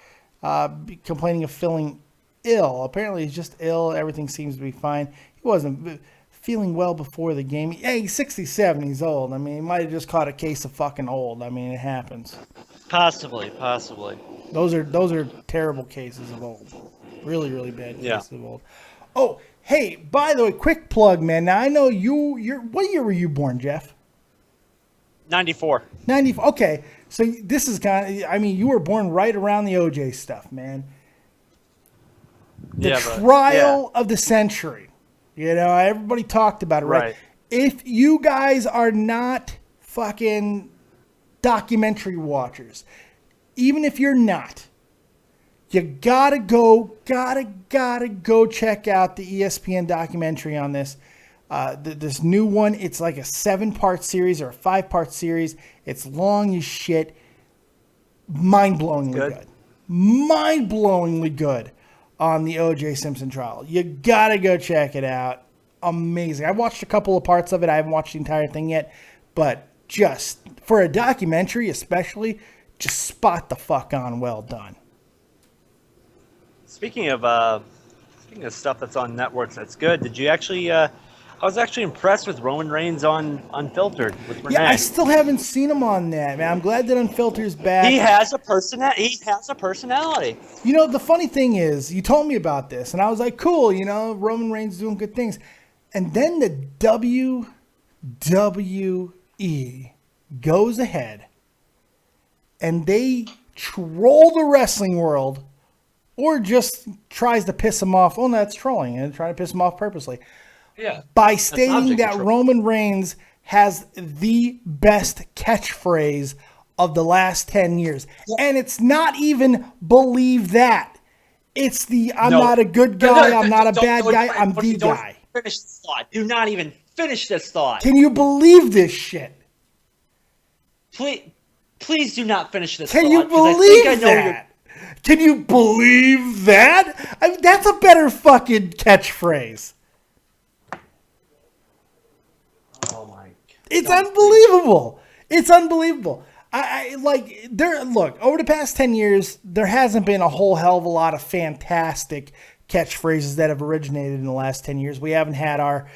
S1: complaining of feeling ill. Apparently he's just ill. Everything seems to be fine. He wasn't feeling well before the game. He's 67. He's old. I mean, he might have just caught a case of fucking old. I mean, it happens.
S4: Possibly.
S1: Those are terrible cases of old. Really, really bad cases of old. Oh, hey, by the way, quick plug, man. Now, I know you're what year were you born, Jeff?
S4: 94.
S1: 94. Okay. So this is you were born right around the OJ stuff, man. The trial of the century. You know, everybody talked about it, right? If you guys are not fucking documentary watchers, even if you're not, you gotta go check out the ESPN documentary on this. This new one, it's like a 7-part series or a 5-part series. It's long as shit. Mind-blowingly good. on the O.J. Simpson trial. You got to go check it out. Amazing. I watched a couple of parts of it. I haven't watched the entire thing yet. But just, for a documentary especially, just spot the fuck on. Well done.
S4: Speaking of stuff that's on networks that's good, did you actually? I was actually impressed with Roman Reigns on Unfiltered with Renee.
S1: Yeah, I still haven't seen him on that, man. I'm glad that Unfiltered's back.
S4: He has a personality.
S1: You know, the funny thing is, you told me about this, and I was like, cool, Roman Reigns doing good things. And then the WWE goes ahead, and they troll the wrestling world, or just tries to piss them off. Oh, no, that's trolling, and trying to piss them off purposely.
S4: Yeah.
S1: By stating that Roman Reigns has the best catchphrase of the last 10 years. Yeah. And it's not even believe that. It's the I'm not a good guy, I'm not a bad guy, I'm the guy.
S4: Finish this thought. Do not even finish this thought.
S1: Can you believe this shit?
S4: Please do not finish this thought.
S1: Can you believe that? Can you believe that? I mean, that's a better fucking catchphrase.
S4: Oh my God.
S1: It's unbelievable. It's unbelievable. Look, over the past 10 years, there hasn't been a whole hell of a lot of fantastic catchphrases that have originated in the last 10 years. We haven't had our,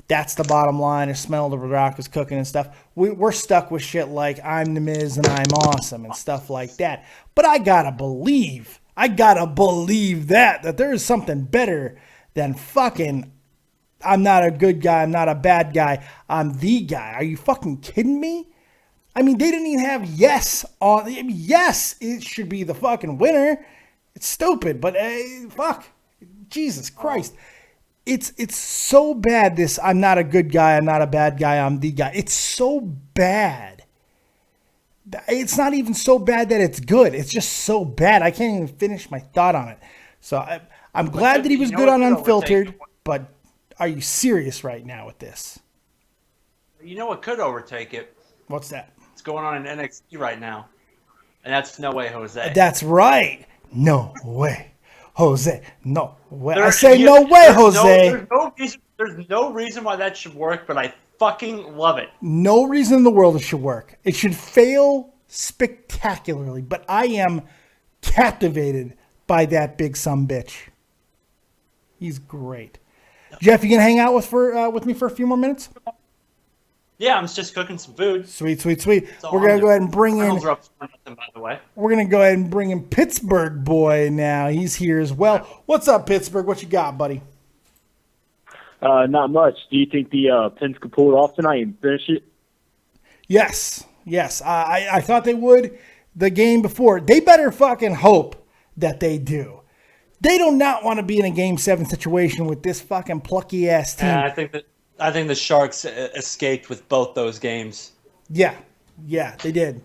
S1: that's the bottom line, or smell the rock is cooking and stuff. We're stuck with shit like I'm the Miz and I'm awesome and stuff like that. But I gotta believe that there is something better than fucking I'm not a good guy, I'm not a bad guy, I'm the guy. Are you fucking kidding me? I mean, they didn't even have yes on. Yes, it should be the fucking winner. It's stupid, but fuck. Jesus Christ. It's so bad, this I'm not a good guy, I'm not a bad guy, I'm the guy. It's so bad. It's not even so bad that it's good. It's just so bad. I can't even finish my thought on it. So I'm glad that he was good on Unfiltered, but are you serious right now with this?
S4: You know what could overtake it?
S1: What's that?
S4: It's going on in NXT right now. And that's No Way Jose.
S1: That's right. No way, Jose. No way. I say no way, Jose.
S4: There's no reason why that should work, but I fucking love it.
S1: No reason in the world it should work. It should fail spectacularly, but I am captivated by that big sumbitch. He's great. Jeff, you gonna hang out with me for a few more minutes?
S4: Yeah, I'm just cooking some food.
S1: Sweet. We're gonna go ahead and bring in.
S4: By the way,
S1: we're gonna go ahead and bring in Pittsburgh boy now. He's here as well. What's up, Pittsburgh? What you got, buddy?
S5: Not much. Do you think the Pens could pull it off tonight and finish it?
S1: Yes. I thought they would the game before. They better fucking hope that they do. They do not want to be in a Game 7 situation with this fucking plucky ass team.
S4: I think the Sharks escaped with both those games.
S1: Yeah, they did.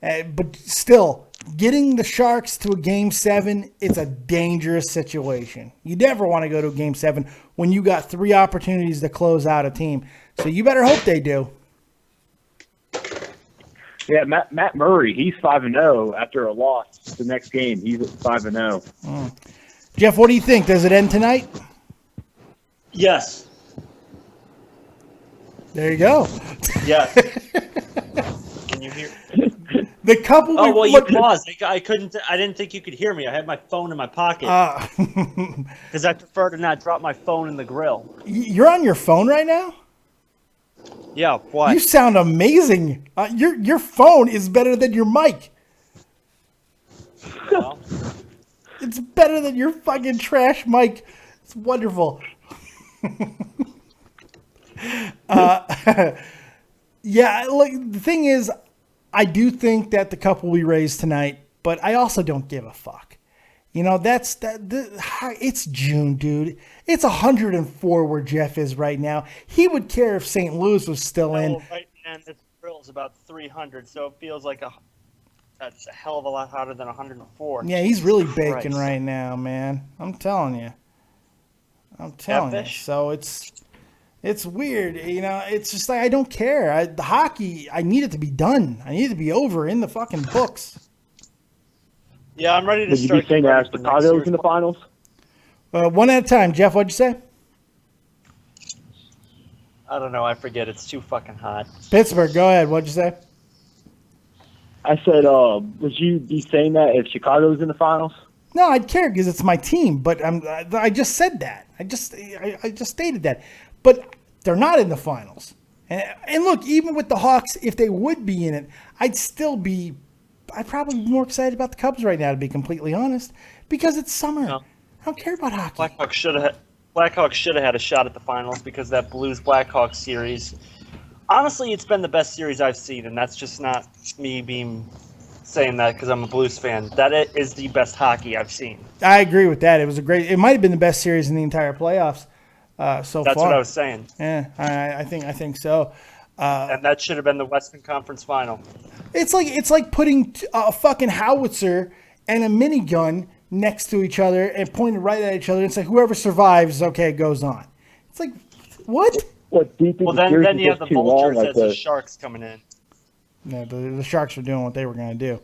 S1: But still, getting the Sharks to a Game 7, it's a dangerous situation. You never want to go to a Game 7 when you got 3 opportunities to close out a team. So you better hope they do.
S5: Yeah, Matt Murray, he's 5-0 after a loss. The next game, he's at 5-0.
S1: Jeff, what do you think? Does it end tonight?
S4: Yes.
S1: There you go.
S4: Yes. Can you hear?
S1: The couple.
S4: Oh well, you paused. I couldn't. I didn't think you could hear me. I had my phone in my pocket because I prefer to not drop my phone in the grill.
S1: You're on your phone right now?
S4: Yeah. Why?
S1: You sound amazing. Your phone is better than your mic.
S4: Well,
S1: it's better than your fucking trash mic. It's wonderful. Yeah, look, the thing is, I do think that the cup will be raised tonight, but I also don't give a fuck. It's June, dude. It's 104 where Jeff is right now. He would care if St. Louis was still in.
S4: Right, and this grill's about 300, so it feels like that's a hell of a lot hotter than 104.
S1: Yeah, he's really baking right now, man. I'm telling you. So it's weird, it's just like I don't care. The hockey, I need it to be done. I need it to be over in the fucking books.
S4: Yeah, I'm ready to
S5: Would you
S4: start.
S5: be saying that Chicago's in the finals?
S1: One at a time. Jeff, what'd you say?
S4: I don't know. I forget. It's too fucking hot.
S1: Pittsburgh, go ahead. What'd you say?
S5: I said, would you be saying that if Chicago's in the finals?
S1: No, I'd care because it's my team. But I just said that. I just stated that. But they're not in the finals. And look, even with the Hawks, if they would be in it, I'd probably be more excited about the Cubs right now, to be completely honest, because it's summer.
S4: No.
S1: I don't care about hockey.
S4: Blackhawks should have had a shot at the finals because that Blues Blackhawks series. Honestly, it's been the best series I've seen, and that's just not me saying that because I'm a Blues fan. That is the best hockey I've seen.
S1: I agree with that. It might have been the best series in the entire playoffs so far.
S4: That's what I was saying.
S1: Yeah, I think so.
S4: And that should have been the Western Conference Final.
S1: It's like putting a fucking howitzer and a minigun next to each other and pointed right at each other and say whoever survives, okay, goes on. It's like, what?
S5: What, do you think
S4: Well,
S5: the series
S4: then
S5: is
S4: you have
S5: just
S4: the
S5: too long,
S4: Vultures
S5: like
S4: as the Sharks coming in.
S1: No, the Sharks were doing what they were going to do.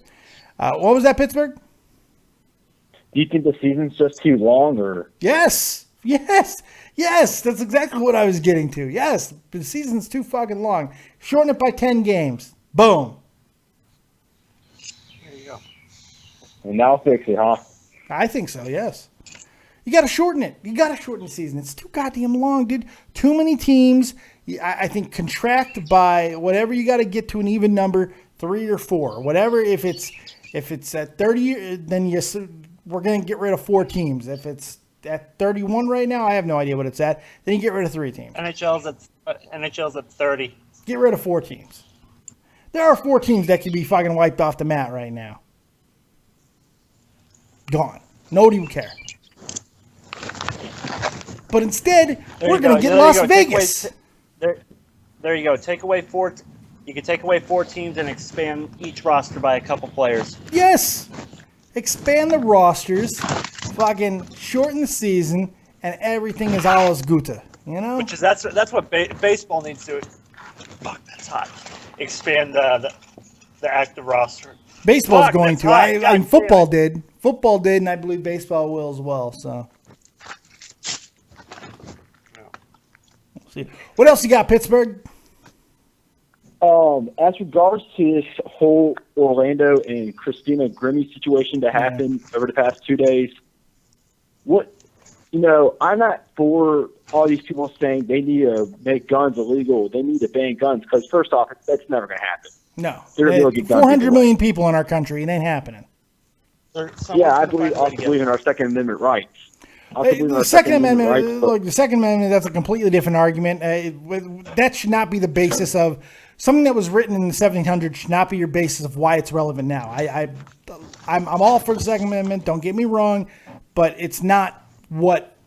S1: What was that, Pittsburgh?
S5: Do you think the season's just too long, or?
S1: Yes. That's exactly what I was getting to. Yes, the season's too fucking long. Shorten it by 10 games. Boom.
S4: There you go.
S5: And that'll fix it, huh?
S1: I think so, yes. You got to shorten it. You got to shorten the season. It's too goddamn long, dude. Too many teams. I think contract by whatever you got to get to an even number, 3 or 4. Whatever. If it's at 30, then we're going to get rid of 4 teams. If it's at 31 right now, I have no idea what it's at. Then you get rid of 3 teams.
S4: NHL's at 30.
S1: Get rid of 4 teams. There are 4 teams that could be fucking wiped off the mat right now. Gone. Nobody would care. But instead, we're going to get Las Vegas.
S4: There you go. Take away 4. You can take away 4 teams and expand each roster by a couple players.
S1: Yes. Expand the rosters, fucking shorten the season, and everything is alles Gute. You know?
S4: Which is that's what baseball needs to. Fuck, that's hot. Expand the active roster.
S1: Baseball's
S4: Fuck,
S1: going
S4: that's
S1: to.
S4: hot.
S1: I
S4: God
S1: mean, football
S4: damn
S1: did. Football did, and I believe baseball will as well. So. We'll see. What else you got, Pittsburgh?
S5: As regards to this whole Orlando and Christina Grimmie situation that happened over the past 2 days, I'm not for all these people saying they need to make guns illegal. They need to ban guns because, first off, that's never going to happen.
S1: No.
S5: They're gonna be able to get guns
S1: 400
S5: either
S1: million people in our country. It ain't happening.
S5: Yeah, I believe in our Second Amendment rights.
S1: The Second Amendment, look, the Second Amendment, that's a completely different argument. That should not be the basis of something that was written in the 1700s should not be your basis of why it's relevant now. I'm all for the Second Amendment. Don't get me wrong, but it's not what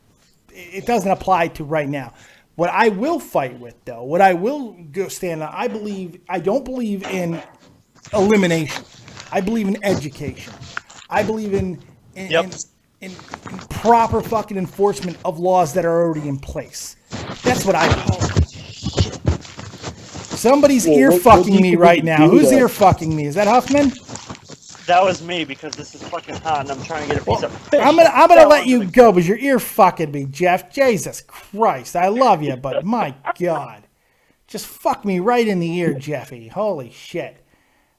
S1: it doesn't apply to right now. What I will fight with, though, what I will go stand on, I don't believe in elimination. I believe in education. I believe in proper fucking enforcement of laws that are already in place. That's what I call it. Somebody's ear fucking me right now. Who's ear fucking me? Is that Huffman?
S4: That was me because this is fucking hot and I'm trying to get a piece of fish.
S1: I'm gonna let you go because your ear fucking me, Jeff. Jesus Christ, I love you, but my God, just fuck me right in the ear, Jeffy. Holy shit!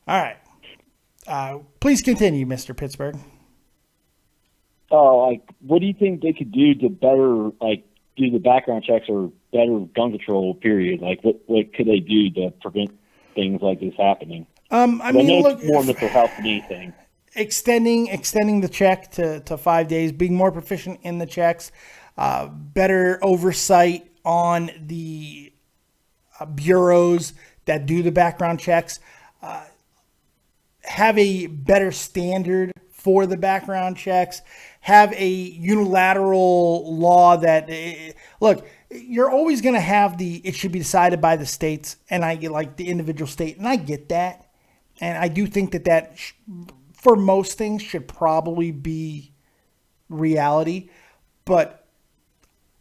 S1: All right, please continue, Mr. Pittsburgh.
S5: What do you think they could do to better, do the background checks or better gun control? Period. What could they do to prevent things like this happening? I mean, look, it's more mental health than anything. Extending
S1: the check to 5 days, being more proficient in the checks, better oversight on the bureaus that do the background checks, have a better standard for the background checks, have a unilateral law that, look, you're always going to have it should be decided by the states, and I get the individual state, and I get that. And I do think that for most things, should probably be reality. But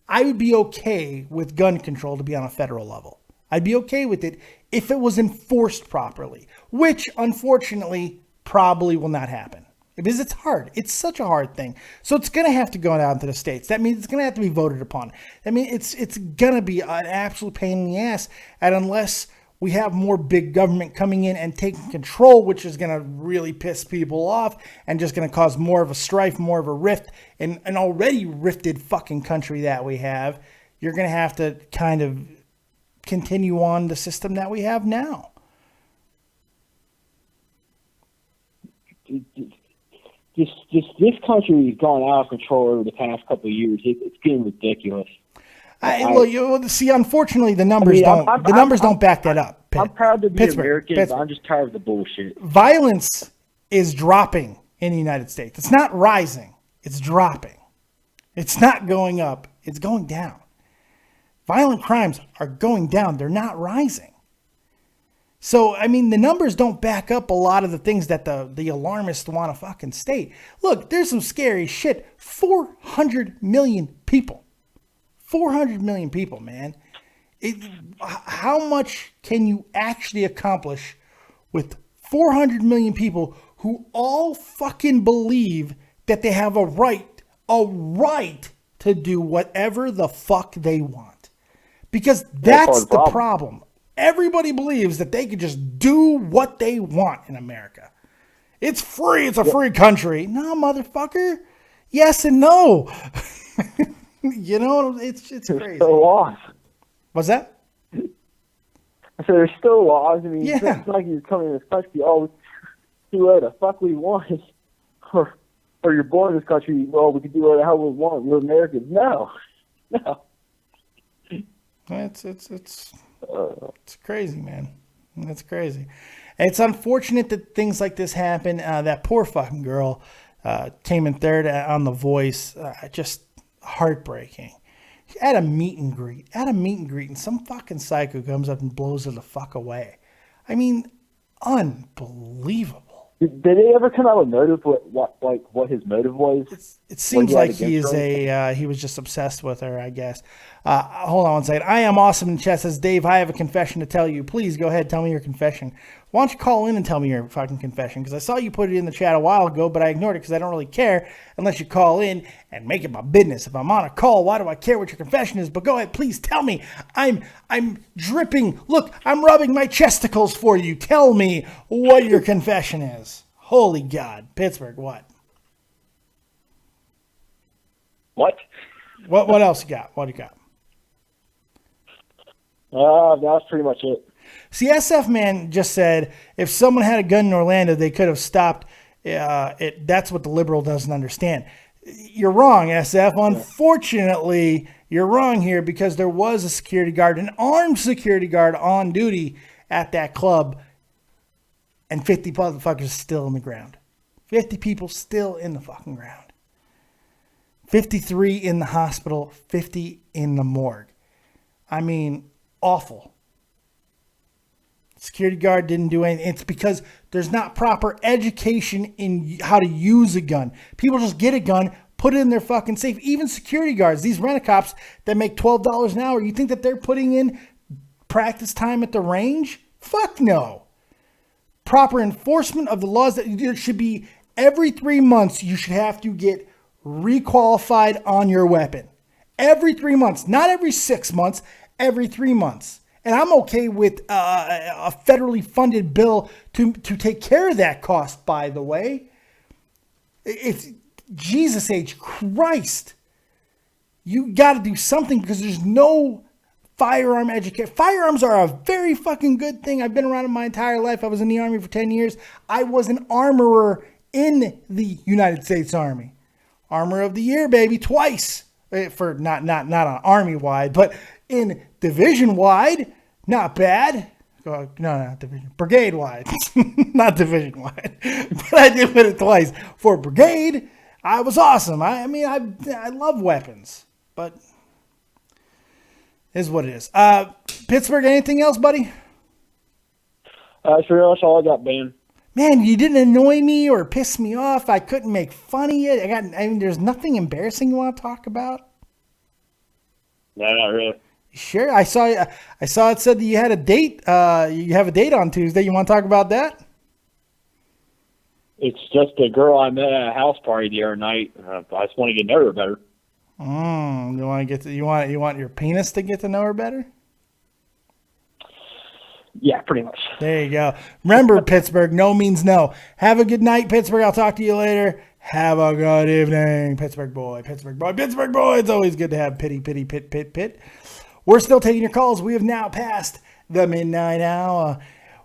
S1: I would be okay with gun control to be on a federal level. I'd be okay with it if it was enforced properly, which, unfortunately, probably will not happen. Because it's hard. It's such a hard thing. So it's going to have to go down to the states. That means it's going to have to be voted upon. I mean, it's going to be an absolute pain in the ass. And unless we have more big government coming in and taking control, which is going to really piss people off and just going to cause more of a strife, more of a rift in an already rifted fucking country that we have, you're going to have to kind of continue on the system that we have now.
S5: This country has gone out of control over the past couple of years. It's getting ridiculous.
S1: See, unfortunately, the numbers don't back that up.
S5: I'm proud to be American,
S1: Pittsburgh.
S5: but I'm just tired of the bullshit.
S1: Violence is dropping in the United States. It's not rising. It's dropping. It's not going up. It's going down. Violent crimes are going down. They're not rising. So, I mean, the numbers don't back up a lot of the things that the alarmists want to fucking state. Look, there's some scary shit. 400 million people. 400 million people, man. How much can you actually accomplish with 400 million people who all fucking believe that they have a right to do whatever the fuck they want? Because that's the problem. Everybody believes that they can just do what they want in America. It's free. It's a free country. No, motherfucker. Yes and no. You know, it's crazy.
S5: There's still laws.
S1: What's that?
S5: I said there's still laws. I mean,
S1: yeah.
S5: It's not like you come in this country, we do whatever the fuck we want. Or you're born in this country, we can do whatever the hell we want. We're Americans. No.
S1: It's crazy, man. It's crazy. And it's unfortunate that things like this happen. That poor fucking girl came in third on The Voice. Just heartbreaking. At a meet and greet, and some fucking psycho comes up and blows her the fuck away. I mean, unbelievable.
S5: Did they ever come out with motive? What his motive was?
S1: It seems like he was just obsessed with her, I guess. Hold on one second. I am awesome in chat. Says Dave, I have a confession to tell you. Please go ahead, tell me your confession. Why don't you call in and tell me your fucking confession? Because I saw you put it in the chat a while ago, but I ignored it because I don't really care unless you call in and make it my business. If I'm on a call, why do I care what your confession is? But go ahead, please tell me. I'm dripping. Look, I'm rubbing my chesticles for you. Tell me what your confession is. Holy God. Pittsburgh, what?
S5: What?
S1: What else you got? What do you got?
S5: That's pretty much it.
S1: See, SF Man just said if someone had a gun in Orlando, they could have stopped it. That's what the liberal doesn't understand. You're wrong, SF. Unfortunately, you're wrong here because there was a security guard, an armed security guard on duty at that club, and 50 motherfuckers still in the ground. 50 people still in the fucking ground. 53 in the hospital, 50 in the morgue. I mean, awful. Security guard didn't do anything. It's because there's not proper education in how to use a gun. People just get a gun, put it in their fucking safe. Even security guards, these rent-a-cops that make $12 an hour, you think that they're putting in practice time at the range? Fuck no. Proper enforcement of the laws that it should be every 3 months, you should have to get requalified on your weapon. Every 3 months, not every 6 months, every 3 months. And I'm okay with a federally funded bill to take care of that cost, by the way. It's Jesus H. Christ. You got to do something because there's no firearm education. Firearms are a very fucking good thing. I've been around it my entire life. I was in the Army for 10 years. I was an armorer in the United States Army. Armor of the Year, baby, twice. For not on Army-wide, but in division-wide, not bad. No, not division. Brigade-wide. Not division-wide. But I did win it twice. For brigade, I was awesome. I mean, I love weapons. But it is what it is. Pittsburgh, anything else, buddy?
S5: Sure, that's all I got, Ben.
S1: Man, you didn't annoy me or piss me off. I couldn't make fun of you. There's nothing embarrassing you want to talk about?
S5: No, not really.
S1: Sure. I saw it said that you had a date. You have a date on Tuesday. You want to talk about that?
S5: It's just a girl I met at a house party the other night. I just want to get to know her better.
S1: You want to get to, you want your penis to get to know her better?
S5: Yeah, pretty much.
S1: There you go. Remember, Pittsburgh, no means no. Have a good night, Pittsburgh. I'll talk to you later. Have a good evening, Pittsburgh boy, Pittsburgh boy, Pittsburgh boy. It's always good to have pit. We're still taking your calls. We have now passed the midnight hour.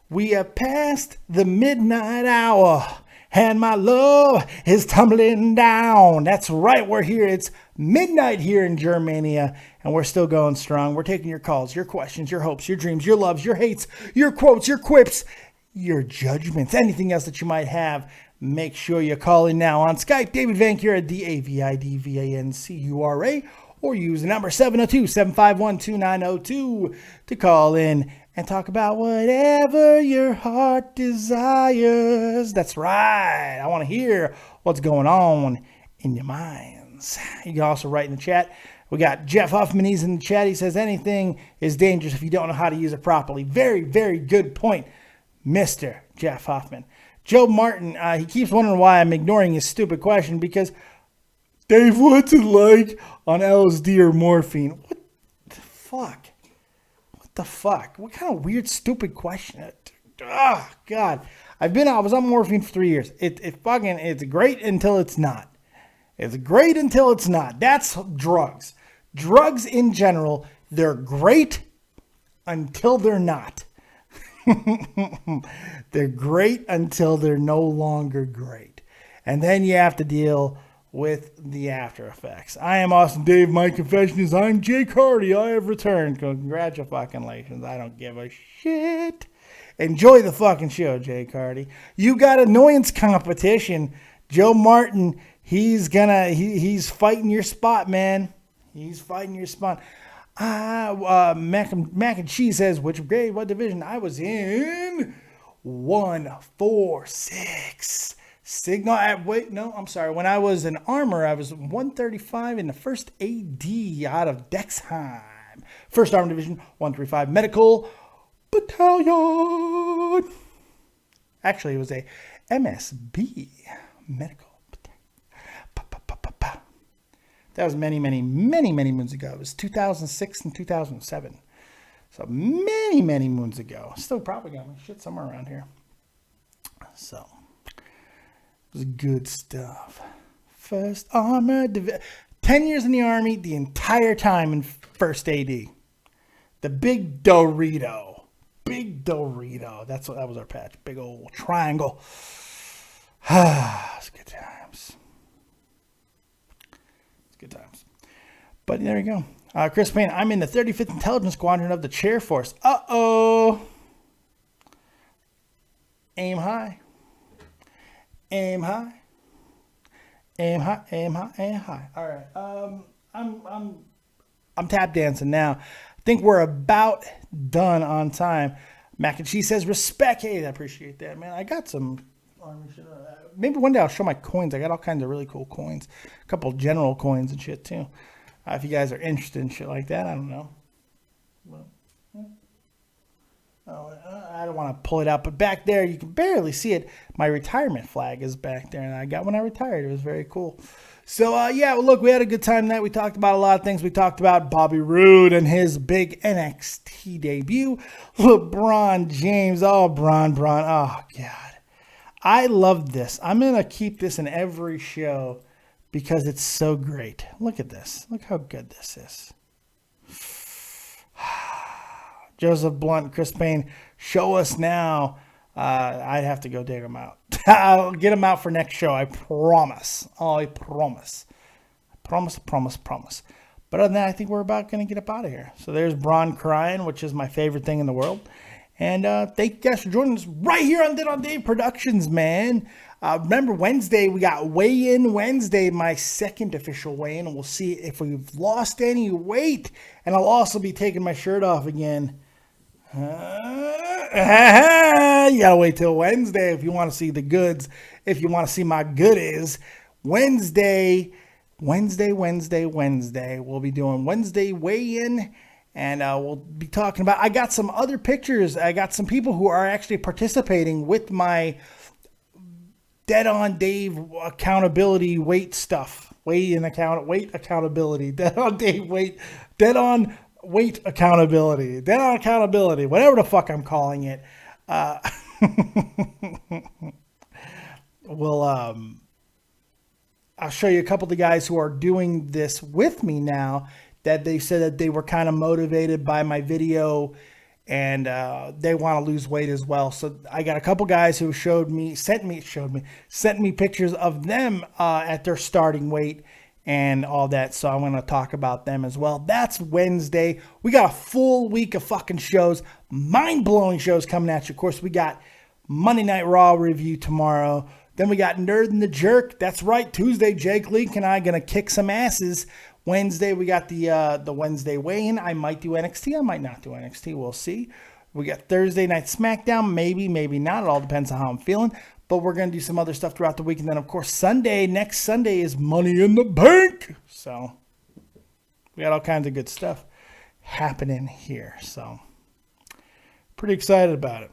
S1: We have passed the midnight hour. And my love is tumbling down. That's right, we're here. It's midnight here in Germania, and we're still going strong. We're taking your calls, your questions, your hopes, your dreams, your loves, your hates, your quotes, your quips, your judgments, anything else that you might have. Make sure you call in now on Skype, David Vancura, DAVIDVANCURA, or use the number 702-751-2902 to call in and talk about whatever your heart desires. That's right. I want to hear what's going on in your minds. You can also write in the chat. We got Jeff Huffman. He's in the chat. He says anything is dangerous if you don't know how to use it properly. Very, very good point, Mr. Jeff Huffman. Joe Martin, he keeps wondering why I'm ignoring his stupid question because, Dave, what's it like on LSD or morphine? What the fuck? What the fuck? What kind of weird, stupid question? Oh, God. I was on morphine for 3 years. It's great until it's not. It's great until it's not. That's drugs. Drugs in general, they're great until they're not. They're great until they're no longer great. And then you have to deal with the after effects. I am Austin Dave. My confession is I'm Jake Hardy. I have returned. Congratulations. I don't give a shit. Enjoy the fucking show, Jake Hardy. You got annoyance competition. Joe Martin, he's fighting your spot, man. He's fighting your spot. Mac and Cheese says, which grade, what division? I was in 146. Signal I'm sorry. When I was in armor, I was 135 in the first AD out of Dexheim. First Armor Division, 135 Medical Battalion. Actually, it was a MSB Medical Battalion. That was many moons ago. It was 2006 and 2007. So many moons ago. Still probably got my shit somewhere around here. So it was good stuff. First Armor Division. 10 years in the Army, the entire time in First AD. The Big Dorito. Big Dorito. That was our patch. Big old triangle. It's good times. Good times. But there you go. Chris Payne, I'm in the 35th Intelligence Squadron of the Chair Force. Uh-oh. Aim high. Aim high. Aim high. Aim high. Aim high. All right. I'm tap dancing now. I think we're about done on time. Mac and Cheese says respect. Hey, I appreciate that, man. I got some maybe one day I'll show my coins. I got all kinds of really cool coins. A couple general coins and shit too. If you guys are interested in shit like that, I don't know. Well, I don't want to pull it out, but back there you can barely see it. My retirement flag is back there, and I got when I retired. It was very cool. So yeah, well, look, we had a good time tonight. We talked about a lot of things. We talked about Bobby Roode and his big NXT debut. LeBron James. Oh, Bron. Oh, God. I love this. I'm going to keep this in every show because it's so great. Look at this. Look how good this is. Joseph Blunt, Chris Payne, show us now. I'd have to go dig them out. I'll get them out for next show. I promise. Oh, I promise. Promise. But other than that, I think we're about going to get up out of here. So there's Braun crying, which is my favorite thing in the world. And thank you guys for joining us right here on Dead on Dave Productions, man. Remember, Wednesday, we got Weigh-In Wednesday, my second official weigh-in. And we'll see if we've lost any weight. And I'll also be taking my shirt off again. You gotta wait till Wednesday if you want to see the goods. If you want to see my goodies. Wednesday. We'll be doing Wednesday weigh-in. And we'll be talking about, I got some other pictures. I got some people who are actually participating with my Dead on Dave accountability weight stuff. Weight accountability. Dead on Dave weight. Dead on weight accountability. Dead on accountability. Whatever the fuck I'm calling it. I'll show you a couple of the guys who are doing this with me now, that they said that they were kind of motivated by my video and they want to lose weight as well. So I got a couple guys who sent me pictures of them at their starting weight and all that. So I'm going to talk about them as well. That's Wednesday. We got a full week of fucking shows, mind-blowing shows coming at you. Of course, we got Monday Night Raw review tomorrow. Then we got Nerd and the Jerk. That's right. Tuesday, Jake Leak and I going to kick some asses. Wednesday, we got the Wednesday weigh-in. I might do NXT. I might not do NXT. We'll see. We got Thursday Night SmackDown. Maybe, maybe not. It all depends on how I'm feeling. But we're going to do some other stuff throughout the week. And then, of course, next Sunday is Money in the Bank. So we got all kinds of good stuff happening here. So pretty excited about it.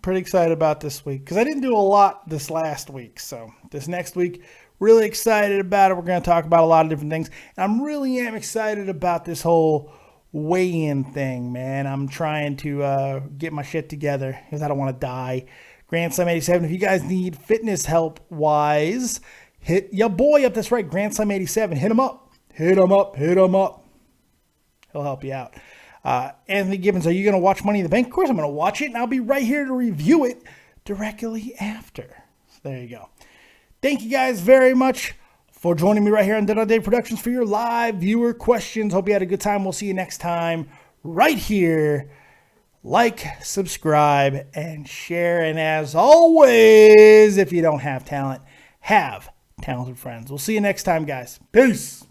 S1: Pretty excited about this week because I didn't do a lot this last week. So this next week, really excited about it. We're going to talk about a lot of different things. And I really am excited about this whole weigh-in thing, man. I'm trying to get my shit together because I don't want to die. Grand Slam 87, if you guys need fitness help-wise, hit your boy up. That's right, Grand Slam 87. Hit him up. Hit him up. Hit him up. He'll help you out. Anthony Gibbons, are you going to watch Money in the Bank? Of course I'm going to watch it, and I'll be right here to review it directly after. So there you go. Thank you guys very much for joining me right here on Dead on Dave Productions for your live viewer questions. Hope you had a good time. We'll see you next time right here. Like, subscribe, and share. And as always, if you don't have talent, have talented friends. We'll see you next time, guys. Peace.